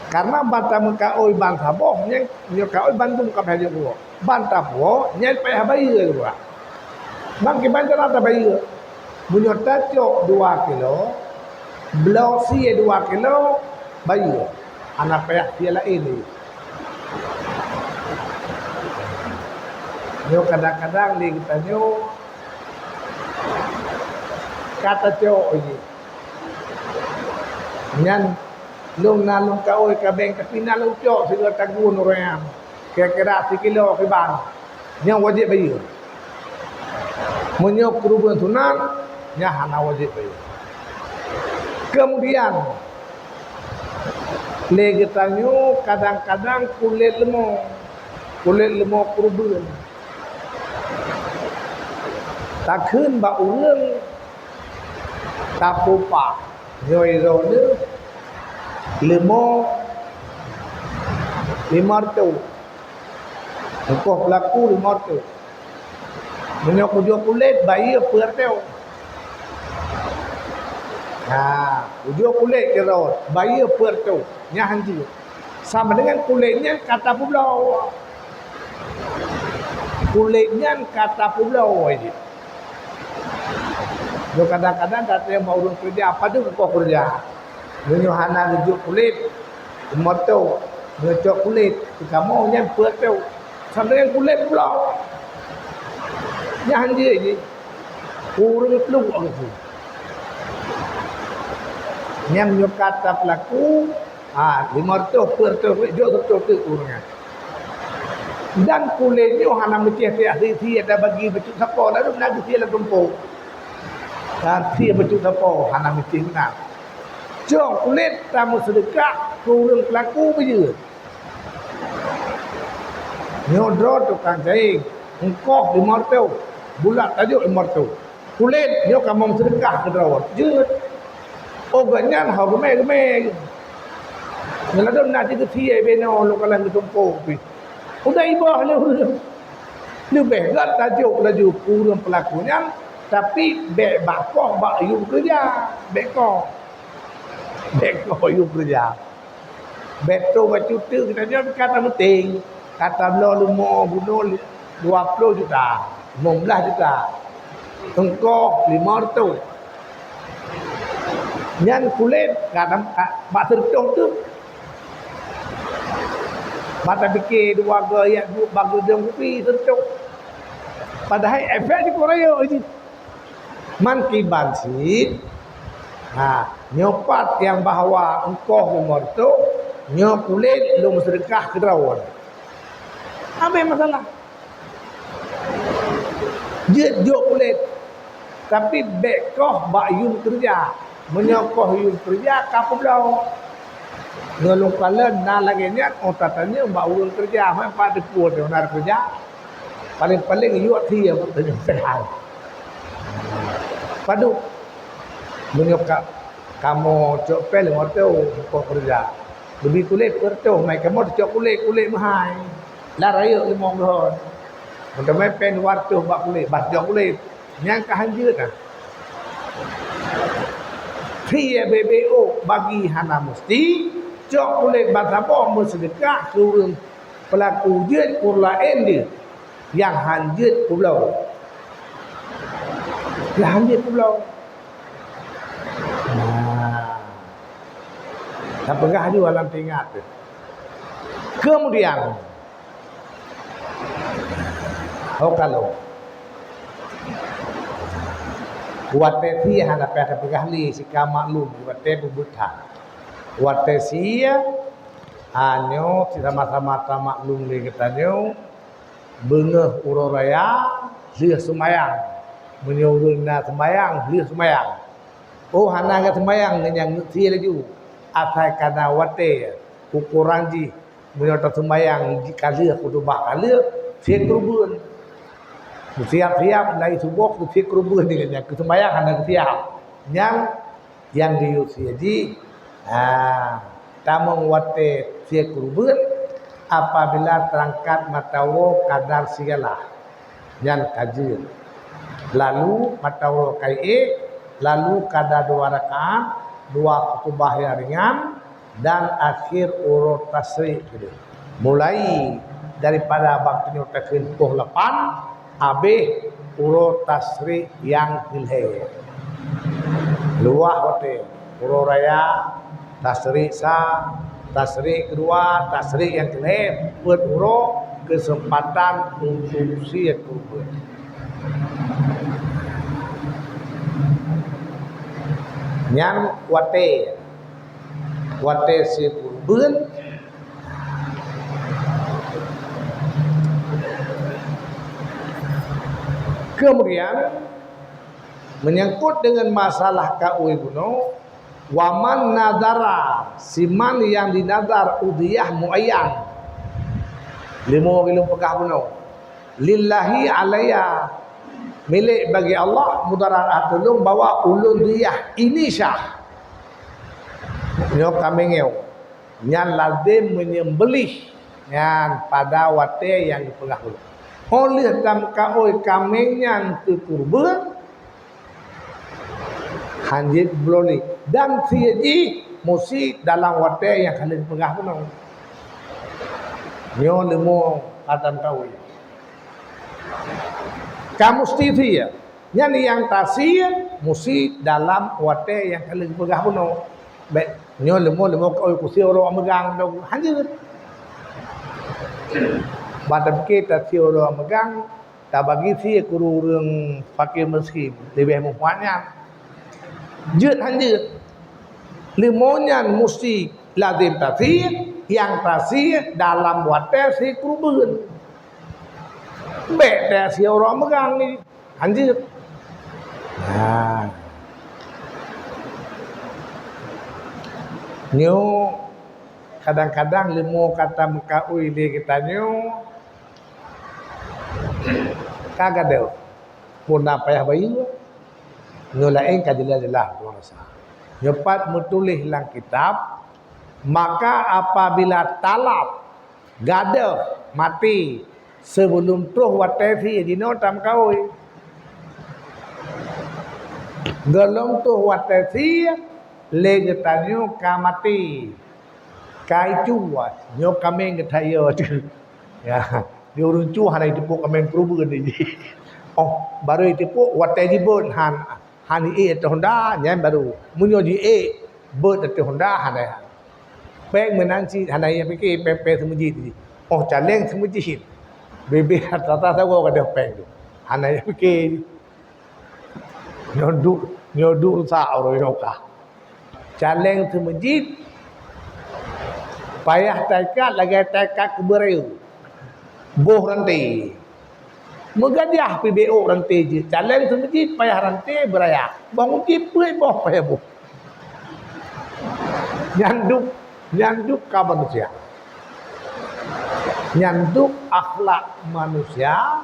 Karena banta muka oi ban saboh nyeng nyoka oi bantum ka phaje ko banta po nyeng payah bayi ko bang ki banta rata bayi munyo taco 2 kilo blau si 2 kilo bayi anak payah dia ini nyo kadang-kadang li kita nyo kata cok ini nyan lung nalung kaoi kabeng tapi nalung cok segala tagun orang kira-kira 1 kilo ke bang yang wajib bayar menyok kurban sunat nya hana wajib bayar kemudian lagi tanyo kadang-kadang kulit lemo kurban takun ba urang tapupa nyoi rone lima tu engkau pelaku 5 tu menyok ujung kulit bayi per tu ujung kulit kerot bayi per tu nya hanji sama dengan kulitnya kata pulau aja. Yo kadang-kadang kata mau urus kerja apa tu kau kerja Menyuhana ngejuk kulit moto ngecok kulit kamu nyen puat tu sampai kulit pula yang dia ni urung peluk aku yang nyokata pelaku 500 per tu jauh tu urungnya dan kulitnya hana mesti hati ada bagi betul siapa lalu nak dia lah tumpuk dan dia betul siapa hana mesti nak Jom kulit tamu sedekah kurang pelaku berjut. Nyodro tukang jahit engkau 500 bulat tajuk 500 kulit nyo kamu sedekah ke drawat jut. Oh ganyan ha gemeh-gemeh. Ngeladon nanti ke tie beno lo kalan tumpuk pi. Udah ibah lu. Lebih gat tajuk laju kurang pelakunya tapi bek bakoh bak yu kerja. Bekoh yu kerja. Betul cuti kita dia kata penting. Kata belo lumo bunuh 20 juta, 15 juta. Engkau 500. Nyan kulit kata bak tertung tu. Mata fikir dua gaya dua bagus dia kopi tertung. Padahal efek di Korea ini. Man kiban sit. Nyopat yang bahawa engkau tu nyo kulit lu sedekah ke derawan. Apa yang masalah? Dia kulit. Tapi bekoh bak yun kerja. Menyokoh yun kerja kapal belau. Ngelung kalen na lagi niat otatanya bak urun kerja. Apa deput dia nak kerja. Paling-paling yuat dia bertanya sedang. Padu menyokak kamu cok pel ngoto kok kerja. Lebih kulit kerto mai kamu cok kulit mahal. Lah raya 5 tahun. Untuk mai pen waktu bak kulit, bas jok kulit. Yang kahanjut ah. Dia BBO bagi hana mesti cok kulit batabo bersedekah turun pelaku jut kurlain dia yang hanjut pulau. Yang hanjut pulau. Tak pegah juga dalam tingkat tu. Kemudian kalau wate sia hana peta pegah li sika maklum wate bubuta. Wate sia hanyo sama-sama maklum li ketanyo bengeh uroraya lieh semayang menyuruna semayang lieh semayang. Oh hana ke semayang yang sia laju atai kana wate ukuran ji menyota semayang jika lieh kutubah lieh sia kerubun. Siap-siap dari subuh ke kerubun dengan yang kesembahyang hanya siap. Yang diusia ji tamang wate sia kerubun apabila terangkat matawo kadar segala yang kajir. Lalu matawo kai lalu kadar 2 rakaat, 2 khutbah yang ringan dan akhir urut tasrih gitu. Mulai daripada bangkini takin 8 Habis urut tasrih yang hilhe. Luah wate urut raya tasrih tasrih kedua tasrih yang hilhe buat urut kesempatan untuk siap kurban. Yang wate siap kurban kemudian menyangkut dengan masalah kawin kuno, waman nadara siman yang dinadar udiyah muayyan 5 kilo pegah kuno lillahi alaya milik bagi Allah mudarat tolong bawa ulun diyah ini syah nyo kami ngeu nyan lazim menyembelih nyan pada wate yang dipegah kuno. Oleh tam kaoi kamenyan ke kurban hanjit bloli dan siaji musi dalam wate yang kalian pegah pun nyo lemo atam kaoi kamu mesti ya yang tasir musi dalam wate yang kalian pegah pun baik nyo lemo kaoi kusi orang megang dong hanjit Badan kita orang megang tak bagi si guru orang fakir miskin lebih muhanya jut hanjut limonyan mesti lazim tasir yang tasir dalam wate si kurban beda si orang megang ni hanjut Nyo kadang-kadang lemo kata mekaui dia kita nyo kagak deh pun apa ya bayi nyo lain kajelah-jelah tu rasa. Nyo pat menulis dalam kitab, maka apabila talab gada mati sebelum tuh watesi dino tam kaui. Gelom tuh watesi le getanyo ka mati. Kai cuat nyo kameng getayo tu. Ya, dia urun cu hanai tepuk kameng kerubu ni. Oh, baru tepuk watesi bon han e to Honda nyan baru. Munyo di e bon to Honda hanai. Pek menang si hanai yang fikir pepe semuji ni. Oh, caleng semuji. Bebe tata tahu kada pek tu. Hanai yang fikir nyodu sa oro yoka. Caleng semuji payah takat lagi takat kebereu. Boh rantai. Megadiah PBO rantai je. Caleng semuji payah rantai beraya. Bangun tipe boh payah boh. Nyanduk ka manusia. Nyanduk akhlak manusia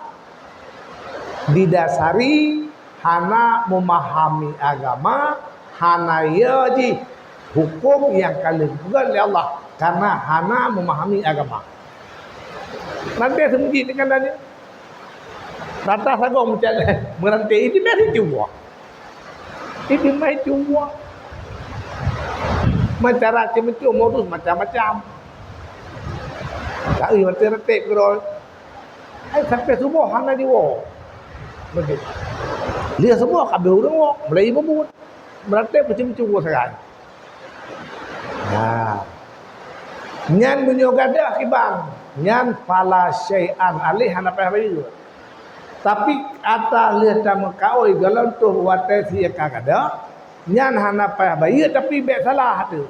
didasari hana memahami agama, hana yaji hukum yang kalian oleh Allah karena hana memahami agama. Nanti sembunyi dengan tanya. Rata sagong macam merantai ini mesti cuma. Ini mai cuma. Macam itu modus macam-macam. Tak mati rantai kerol. Ai sampai subuh hana diwo. Begitu. Dia semua kabel orang wak, Melayu membut. Merantai macam-macam sekarang. Nah. Nyan bunyo gadah kibang. Nyan pala syai'an alih apa bayu. Tapi ata lihat sama kaoi galon tu watai sia kagada. Nyan hanapa bayu tapi bek salah tu.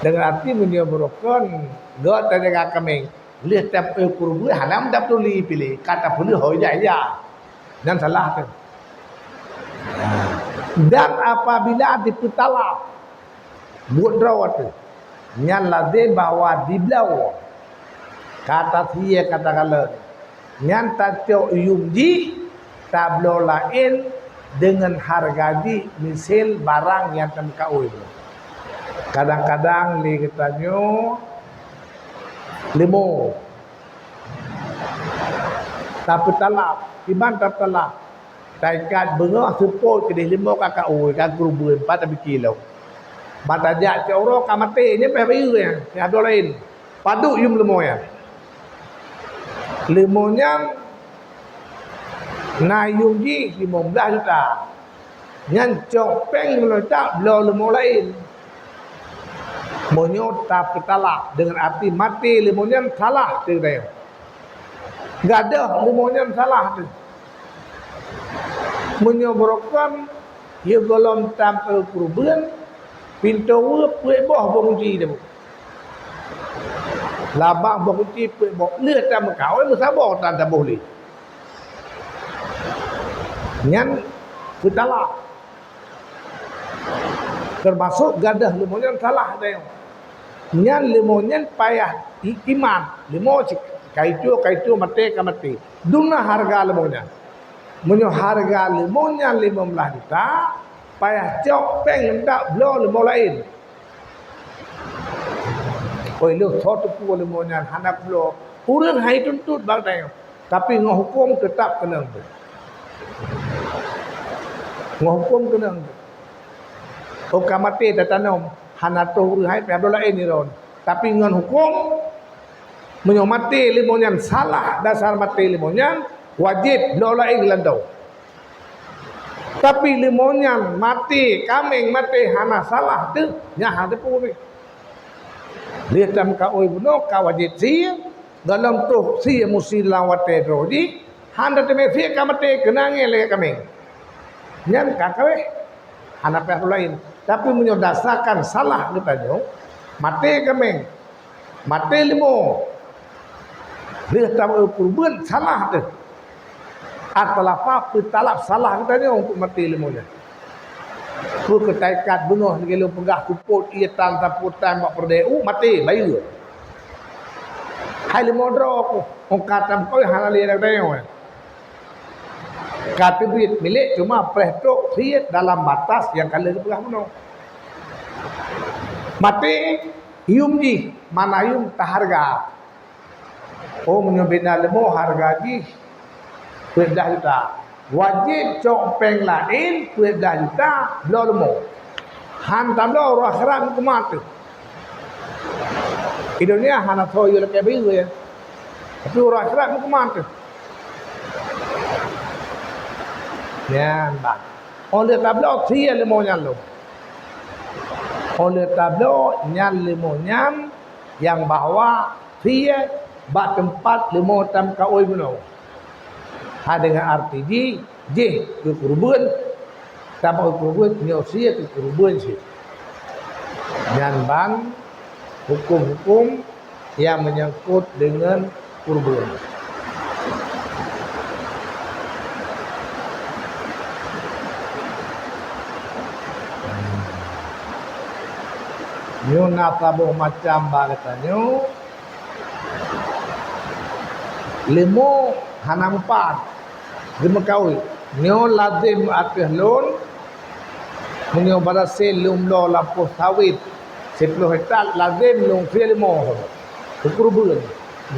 Dengan arti bunyo berokon, god tanya kami. Lihat tak kurbu hanam tak tuli pilih kata pilih hoja ya. Dan salah tu. Dan apabila diputalak buat rawat tu nyan lade bawa di belau kata dia kata kalau nyan taco yumji tablo lain dengan harga di misal barang yang temkau itu kadang-kadang li ketanyo limo tapi talak iban talak taikat bengah support ke limo kakak oi ka grubu 4 kilo mata jak coro kamate ni pe bayu ya ada lain padu yum limo ya limonya na yung ji 15 juta nyan cok peng meletak belo limo lain monyo tak talak dengan arti mati limonya salah tu dia enggak ada limonya salah tu monyo brokan ye golom tampil perubahan pintu puai boh bongji dia. Labang bongji puai boh lihat tam kau musabah tak boleh. Nyan betala. Termasuk gadah limonya salah dia. Nyan limonya payah iman. Limo kaitu mati. Duna harga limonya. Menyo harga limonya 15 juta. Payah cok peng tak belo lemo lain. Oi lu satu pu lemo nyan hanak belo. Urang hai tuntut bang tayang. Tapi ngohukum tetap kena. Ngohukum kena. Okamate tatanom hanak tu urang hai belo lain ni ron. Tapi ngan hukum menyo mati lemo nyan salah dasar mati lemo nyan wajib belo lain landau. Tapi limonya mati, kameng mati hana salah tu, nyah ada pun. Lihat tam kau ibuno kawajit sia, dalam tu sia musi lawat terodi, handa teme sia kamate kenange le kameng. Nyan kakawe, hana pihak lain. Tapi menyodasarkan salah kita jo, mati kameng, mati limo. Lihat tam kurban salah tu. Atau apa talap salah kita ni untuk mati limonya. Ku ketaikat bunuh gelo pegah kuput ia tan taputan bak perdeu mati bayu. Hai le modro ku ong katam koi halali dak deu. Kata duit milik cuma presto riet dalam batas yang kalian pegah bunuh. Mati yum ji mana yum taharga. Oh menyobina lemo harga ji 20 juta. Wajib cok peng lain 20 juta belo lemo. Han tablo roh haram kumat. Indonesia hana toyo leke biru ya. Tapi roh haram kumat. Yan bang. Oleh tablo tiya lemo nyalo. Oleh tablo nyal lemo nyam yang bahwa tiya bak tempat lemo tam kaoi buno. Ha dengan arti J ke kurban tambah kurban nyosia ke kurban sih. Dan bang hukum-hukum yang menyangkut dengan kurban. Nyo natabuh macam katanya limo hanam empat lima kawin nyo lazim akeh lon menyo barase lumlo lampu sawit 10 hektar lazim lung limo kurban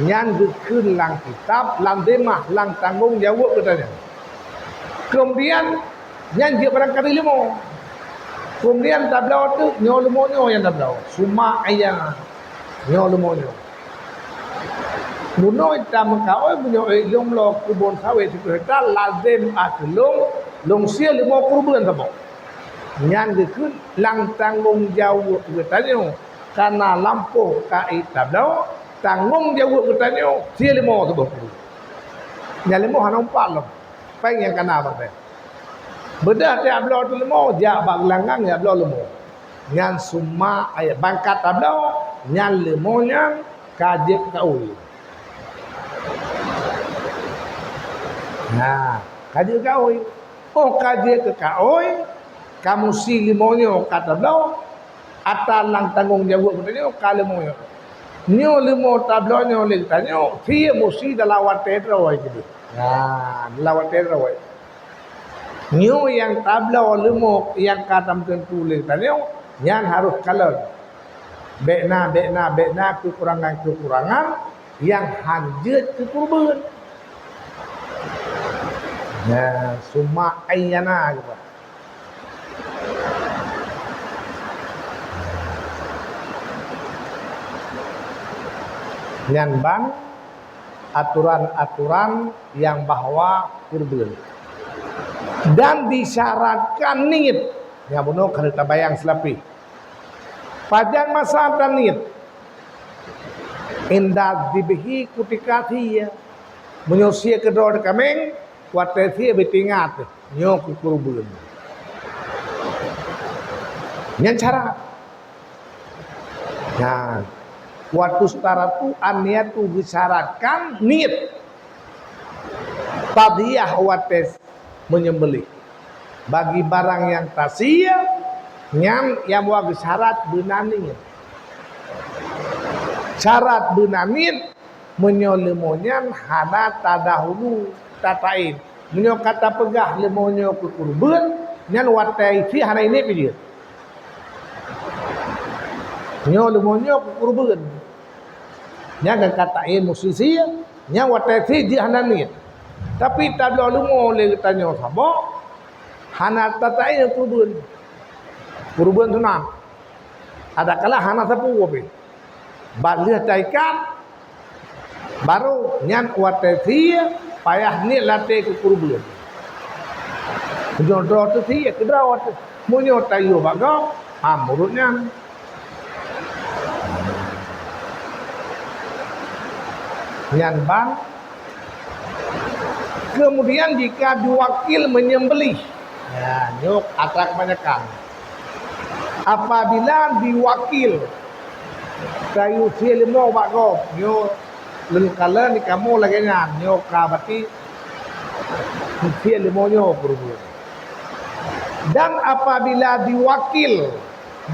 nyan gekun lang kitab lang demah lang tanggung jawab katanya. Kemudian nyan dia barangkali limo. Kemudian tablau tu nyo lemonyo yang tablau. Suma ayang nyo lemonyo. Buno ita mengkawai bunyo ilung lo kubon sawit itu hektar lazim akelung long sia limo kurban tabo. Nyan gekun lang tanggung jawab katanya karena lampu kai tablau tanggung jawab katanya sia limo tabo. Nyan limo hanong empat lo. Pai yang kana bang. Beda tiap belau tu lemo, dia bak langgang ya belau lemo. Nyan suma ayat bangkat belau, nyan lemo nyan kajik kaui. Nah, kajik kaui. Oh kajik ke kaui, kamu si lemonyo kata belau, atal lang tanggung jawab katanya ka lemonyo. Nyo lemo tablau nyo leg tanyo, dia mesti dalawat tedrawai gitu. Nah, dalawat tedrawai. Nyo yang tabla lemok yang katam tentulis tanya yang harus kalah. Bekna kekurangan yang hanjut ke kurban. Ya, suma ayana gitu. Yang bang aturan-aturan yang bahwa kurban. Dan disyaratkan niat ya bunuh kalau kita bayang selapi pajang masa niat indah dibehi kutikati ya menyusia kedua kameng kuatesi betingat nyo kukurubun yang cara nah waktu setara tu niat tu disyaratkan niat tadiyah wates menyembelih bagi barang yang tasia yang wagi syarat benanin syarat benanin menyolemonyan hana tadahulu tatain menyo kata pegah lemonyo ke kurban nyan watai fi hana ini dia menyo lemonyo ke kurban nyan katain musisi nyan watai fi di hana ni. Tapi tak ada lumo oleh tanya sama hana tatai kurban tunang ada kala hana sapu wapi balih taikan baru nyan watesi payah ni latih ke kurban jodoh tu si kedra wat munyo tayo bagau murutnya nyan bang. Kemudian jika diwakil menyembelih, ya, nyok atrak banyakan. Apabila diwakil, kayu silimo bago, nyok lengkala ni kamu lagi nyan, nyok kabati silimo nyok berubah. Dan apabila diwakil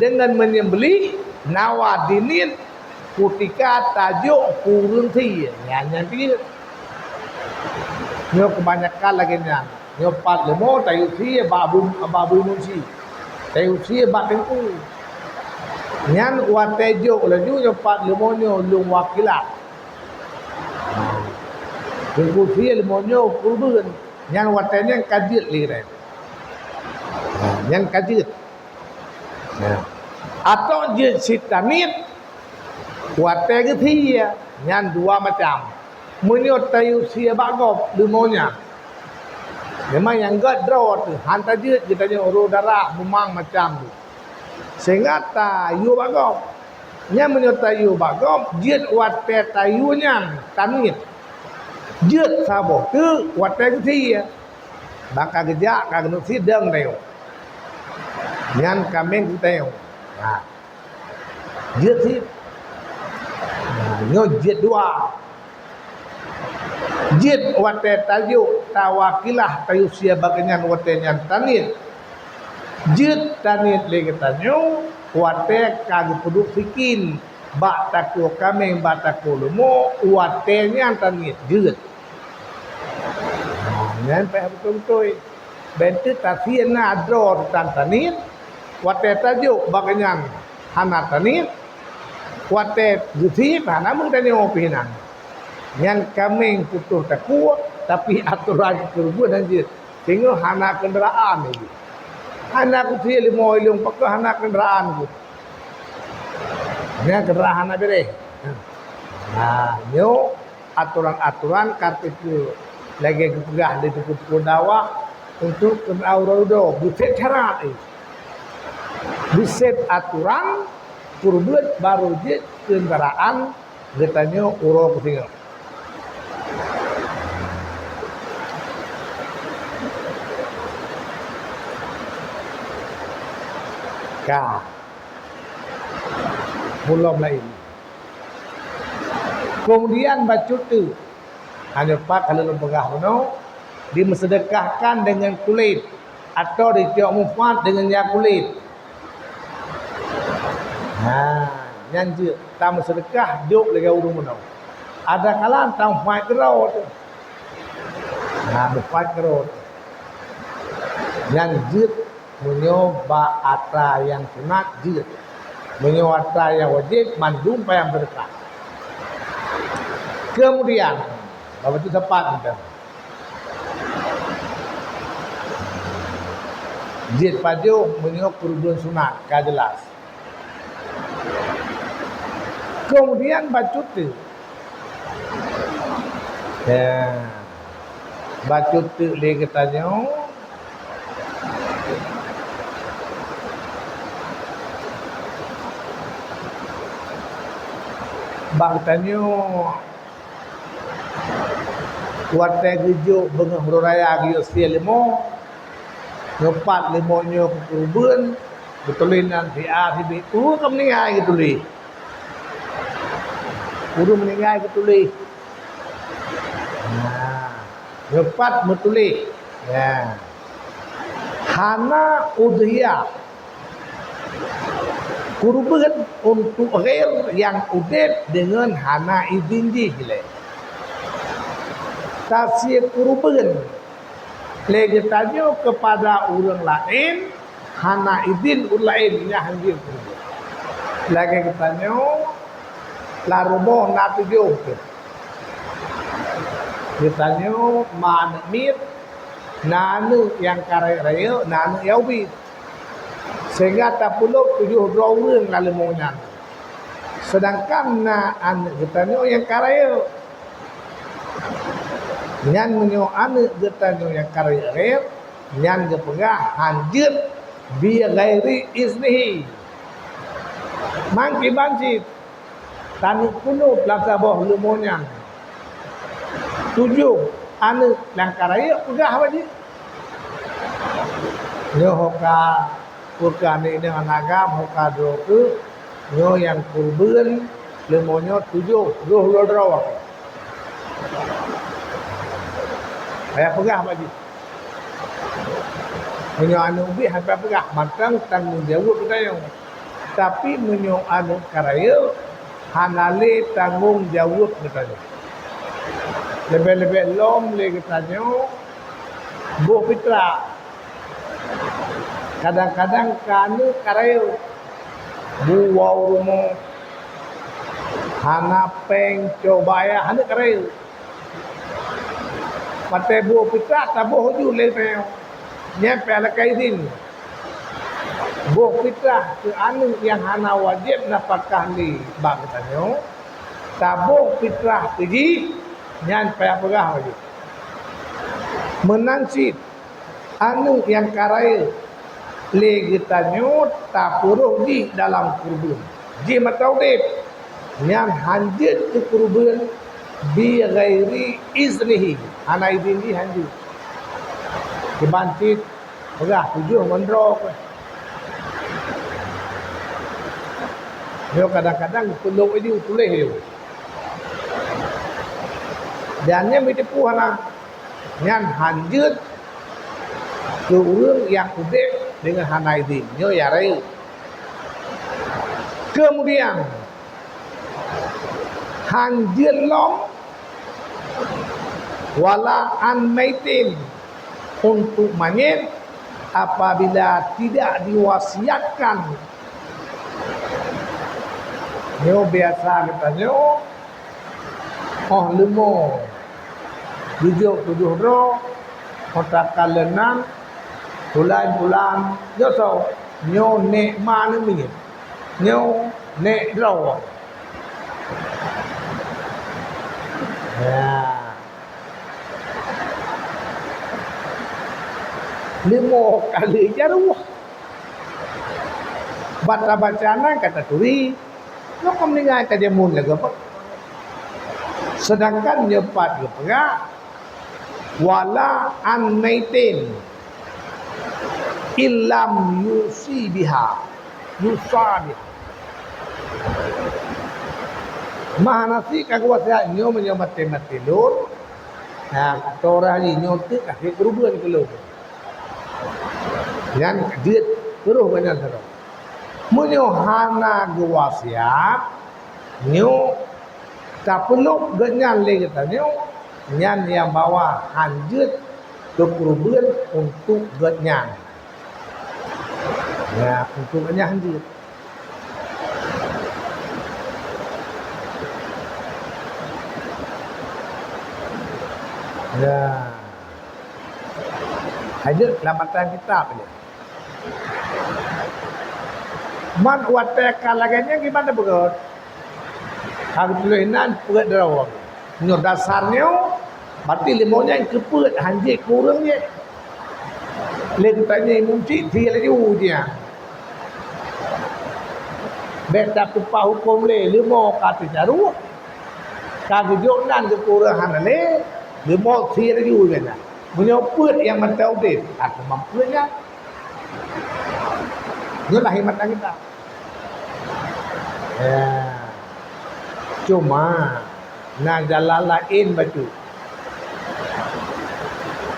dengan menyembelih nawadinin ketika tajuk kurun ti nyanyi dia nyo kebanyakan lagi nyo pat lemo tayu si babu munsi tayu si bat tengku nyan watejo laju nyo pat lemo nyo lung wakilah tengku si lemo nyo kurun nyan watenya kajit lire nyan kajit atau je sitanit wate ke thi nyan dua macam menyot tayu sia bagop demonya memang yang gad draw tu hantar je tanya uru darah memang macam tu sehingga tayu bagop nya menyot tayu bagop je wate tayunya tanit je sabo tu wate ke thi bakal gejak kagak si deng tayu nyan kameng tayu nah je si nyo jid dua jid wate tajuk tawakilah tayu sia bagenyan wate nyan tanit jid tanit lagi tanyo wate kag puduk fikin bak taku kameng bak taku lemo wate nyan tanit jid nyan pe betul-betul bentu tafsir na adro tan tanit wate tajuk bagenyan hana tanit wate juti mana mung tanya opinan yang kameng putuh takut tapi aturan kurban anjir tengok hana kenderaan ni hana ku ti limo ilung pak hana kenderaan ku nya kenderaan bere nah nyo aturan-aturan kartu lagi kepegah di tuku dakwah untuk kenaurodo buset syarat buset aturan kurban baru je kendaraan getanya uro kutinga ka belum lain kemudian bacut tu hanya pak kalau pegah no disedekahkan dengan kulit atau ditiok mufat dengan ya kulit. Nyanji tamu sedekah jok lagi urung menau. Ada kalan tam fight kerot. Fight kerot. Nyanji menyoba atra yang sunat jid. Menyoba atra yang wajib mandum yang berkah. Kemudian bapak itu tepat kita. Jid paju menyoba kurban sunat ka jelas. Kemudian bacut tu bacut tu dia katanya bang tanya wate gejuk bengah raya giyo sia limo nyopat limonyo kurban betulinan si A si B tu kemeningai gitu li udah meninggal ketulih. Nyopat betulih. Ya. Hana udhiyah. Kurban untuk ghair yang udet dengan hana izin jihile. Tafsir kurban lagi tanya kepada orang lain hana izin orang lain yang hanjir kurban. Lagi katanya larubo na tujuh ditanya mana mir nanu yang karaya nanu yaubi sehingga tak puluh 7 รื่องlalu maunya sedangkan na anu ditanya yang karaya nyan menyo anu ditanya yang karaya nyan gepegah hanjir bi ghairi iznihi mangki banjit tani kuno pelaksa bawah lumonya 7 anu langkaraya pegah wajib nyo hoka kurkani dengan agam hoka doku nyo yang kurban lumonyo 7 roh lodrawak ayah pegah wajib Menyo anu bi hampa pegah matang tanggung jawab kita yang. Tapi menyo anu karaya hanale tanggung jawab kita. Lebih-lebih lom le kita buh fitra. Kadang-kadang kanu karaya buau rumah hana peng cobaya hana karaya. Mate buah fitra tabuh ju le teo. Nyampe ala kaidin. Buah fitrah ke anu yang hana wajib napakah li bang tanyo. Tabuh fitrah pergi nyampe apagah wajib. Menansit anu yang karai le gitanyo tapuruh di dalam kurban. Ji mataudib yang hanjit ke kurban bi ghairi iznihi. Ana izin di hanjit. Dibantit pegah 7 mandro. Dia kadang-kadang tolong ini tulis dia. Dan nya mitipu hana nyan hanjut ke urang yang udek dengan hana izin. Nyo yarai. Kemudian hanjut long wala an maitin untuk manyet apabila tidak diwasiatkan. Nyo biasa katanya lemo tujuh ro otak kalenan bulan nyo so nyo nek mana minit nyo nek draw ya limo kali jaruh baca-bacana kata turi lo kemeninggal kajamun lagi apa sedangkan nyepat lepega wala an maitin illam yusi biha yusabi mana sih kagwasa nyo menyamate-mate lur nah katora ni nyo tu kasih kerubuan ke lur yang dia terus banyak terus. Munyo hana gewasiat, nyo tak perlu genyan lagi tanya, nyan yang bawa hanjut ke kurban untuk genyan. Ya, untuk genyan hanjut. Ya, hanjut lamatan kita punya. Man wate kalaganya gimana begot? Kalau tulisan pegat darawang. Nyo dasarnya berarti limonya yang kepet hanjik kurangnya. Le tanya mungkin dia lagi dia. Beta pupah hukum le limo kata jaru. Kalau jonan ke kurangan le limo dia lagi dia. Menyopet yang mentau deh. Aku mampunya. Itulah himat kita. Ya. Cuma nak jalan lain baju.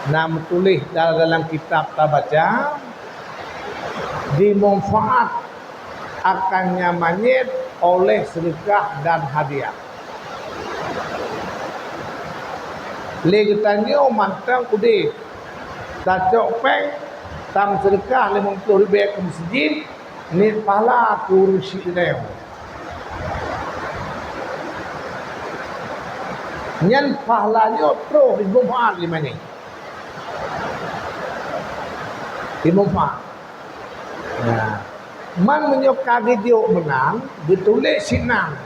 Nak tulis dalam kitab tak baca dimanfaat akan nyamannya oleh sedekah dan hadiah. Lagi tanya mantang kudih. Tak copeng tam sedekah 50 ribu ke masjid ni pahala kursi dia. Nyan pahalanya terus dimanfaat di mana? Dimanfaat. Ya. Man menyokak video menang ditulis sinang.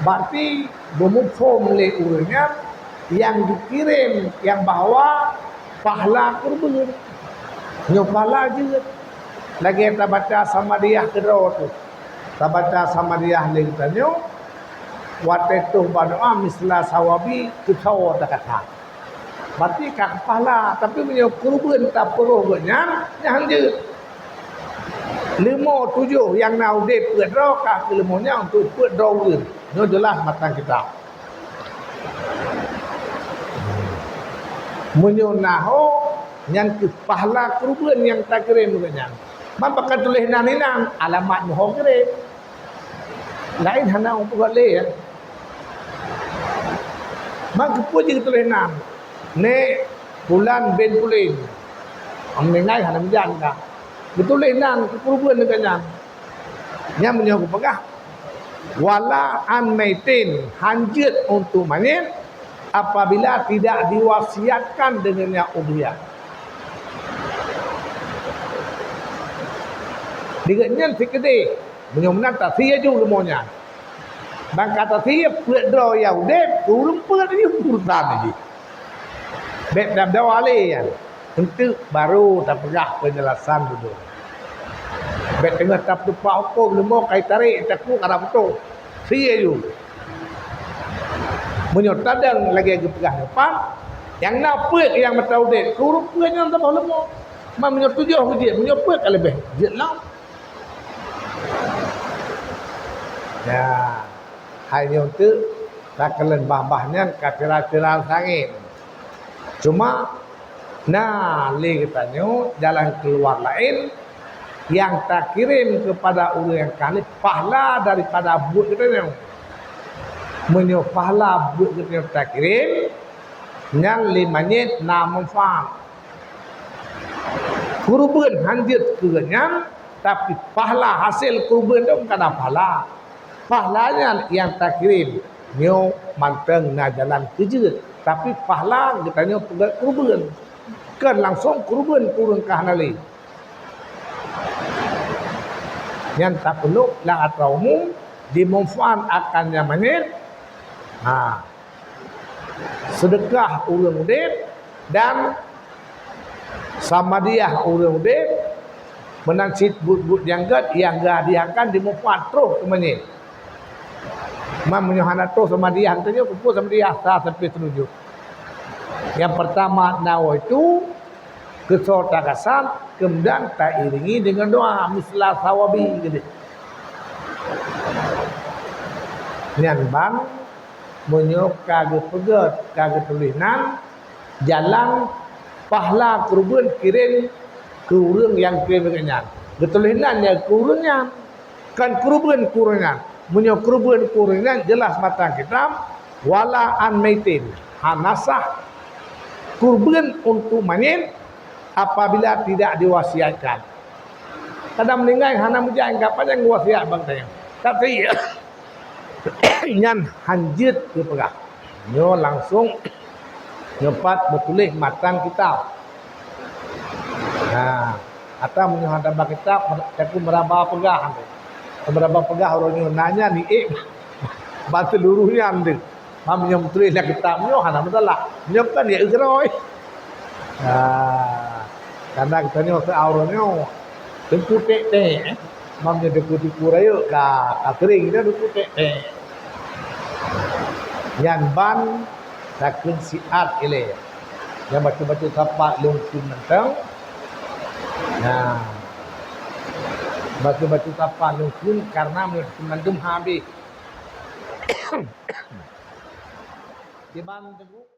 Berarti bermufhum oleh urangnya yang dikirim yang bawa pahala kurban. Nyopala juga. Lagi kita baca sama dia kedua tu. Kita baca sama dia lagi tanya. Waktu itu berdoa mislah sawabi ketawa tak kata. Berarti kak pahala. Tapi punya kurban tak perlu banyak. Jangan je. 5-7 yang nak dia perut kah ilmunya untuk perut dawin. Ini jelas matang kita. Menyonaho Yang ke pahala kerubuan yang tak kirim bukannya. Man pakai tulis naninang alamat mohon kirim. Lain hana untuk buat leh ya. Man kepu je tulis nam. Ne bulan ben pulin. Am mengai hana menjan ka. Betul nang kerubuan bukannya. Yang menyokong pegah. Wala an maitin hanjut untuk manin apabila tidak diwasiatkan dengannya ubiyah. Dengan fikir menyomnan tak sia ju lemonya. Bang kata sia put draw ya udep turun put dia urusan lagi. Bet dah dawale ya. Untuk baru tak pegah penjelasan dulu. Bet tengah tap tupak hukum lemah kai tarik takku kada betul. Sia ju. Menyotadang lagi pegah depan. Yang nak put yang betau dek. Kurung put yang tambah lemah. Man menyotujah dia, menyoput lebih. Dia lam. Ya, hanya untuk takalan bah-bahnya kira-kira sangit. Cuma, nah, li katanya jalan keluar lain yang tak kirim kepada orang yang kali pahala daripada buat katanya. Menyo pahala buat katanya tak kirim, yang limanya namun faham. Kurban hanjut kenyang, tapi pahala hasil kurban itu bukan pahala. Pahalanya yang tak kirim nyo manteng na jalan kerja, tapi pahala katanya kurban kan langsung kurban kurang kahanali yang tak perlu lang atau umum dimanfaat akan nyamanir sedekah orang udip dan sama dia orang udip menangsit but-but yang gak dia akan dimanfaat terus kemenit. Man menyuhana tu sama dia hantarnya kumpul sama dia sampai setuju. Yang pertama nawa itu kesortakasan kemudian tak iringi dengan doa mislah sawabi gitu. Nyan ban menyuh kagak pegat kagak tulisan jalan pahala kurban kirim ke orang yang kirim dengan betulinannya kurangnya kan kurban kurangnya. Punya kurban jelas mata kita wala an maitin hanasah kurban untuk manin apabila tidak diwasiatkan. Kadang meninggal hana mujang kapan yang wasiat bang tanya. Tapi nyan hanjut ke pegah. Nyo langsung nyepat betulis matan kitab. Nah, atau menyohada bang kitab aku meraba pegah. Berapa pegah orangnya nanya ni bantu luruhnya ande. Mam nyom tulis lah kitabnya hana masalah. Nyom kan dia ikroi. Karena katanya ke auranya tentu tek. Mam nya deku rayo ka kering dia deku tek. Yang ban takun siat ile. Yang baca-baca tapak lungkin mentang. Nah, batu-batu tapak lungkun karena mendum habis. Di bandung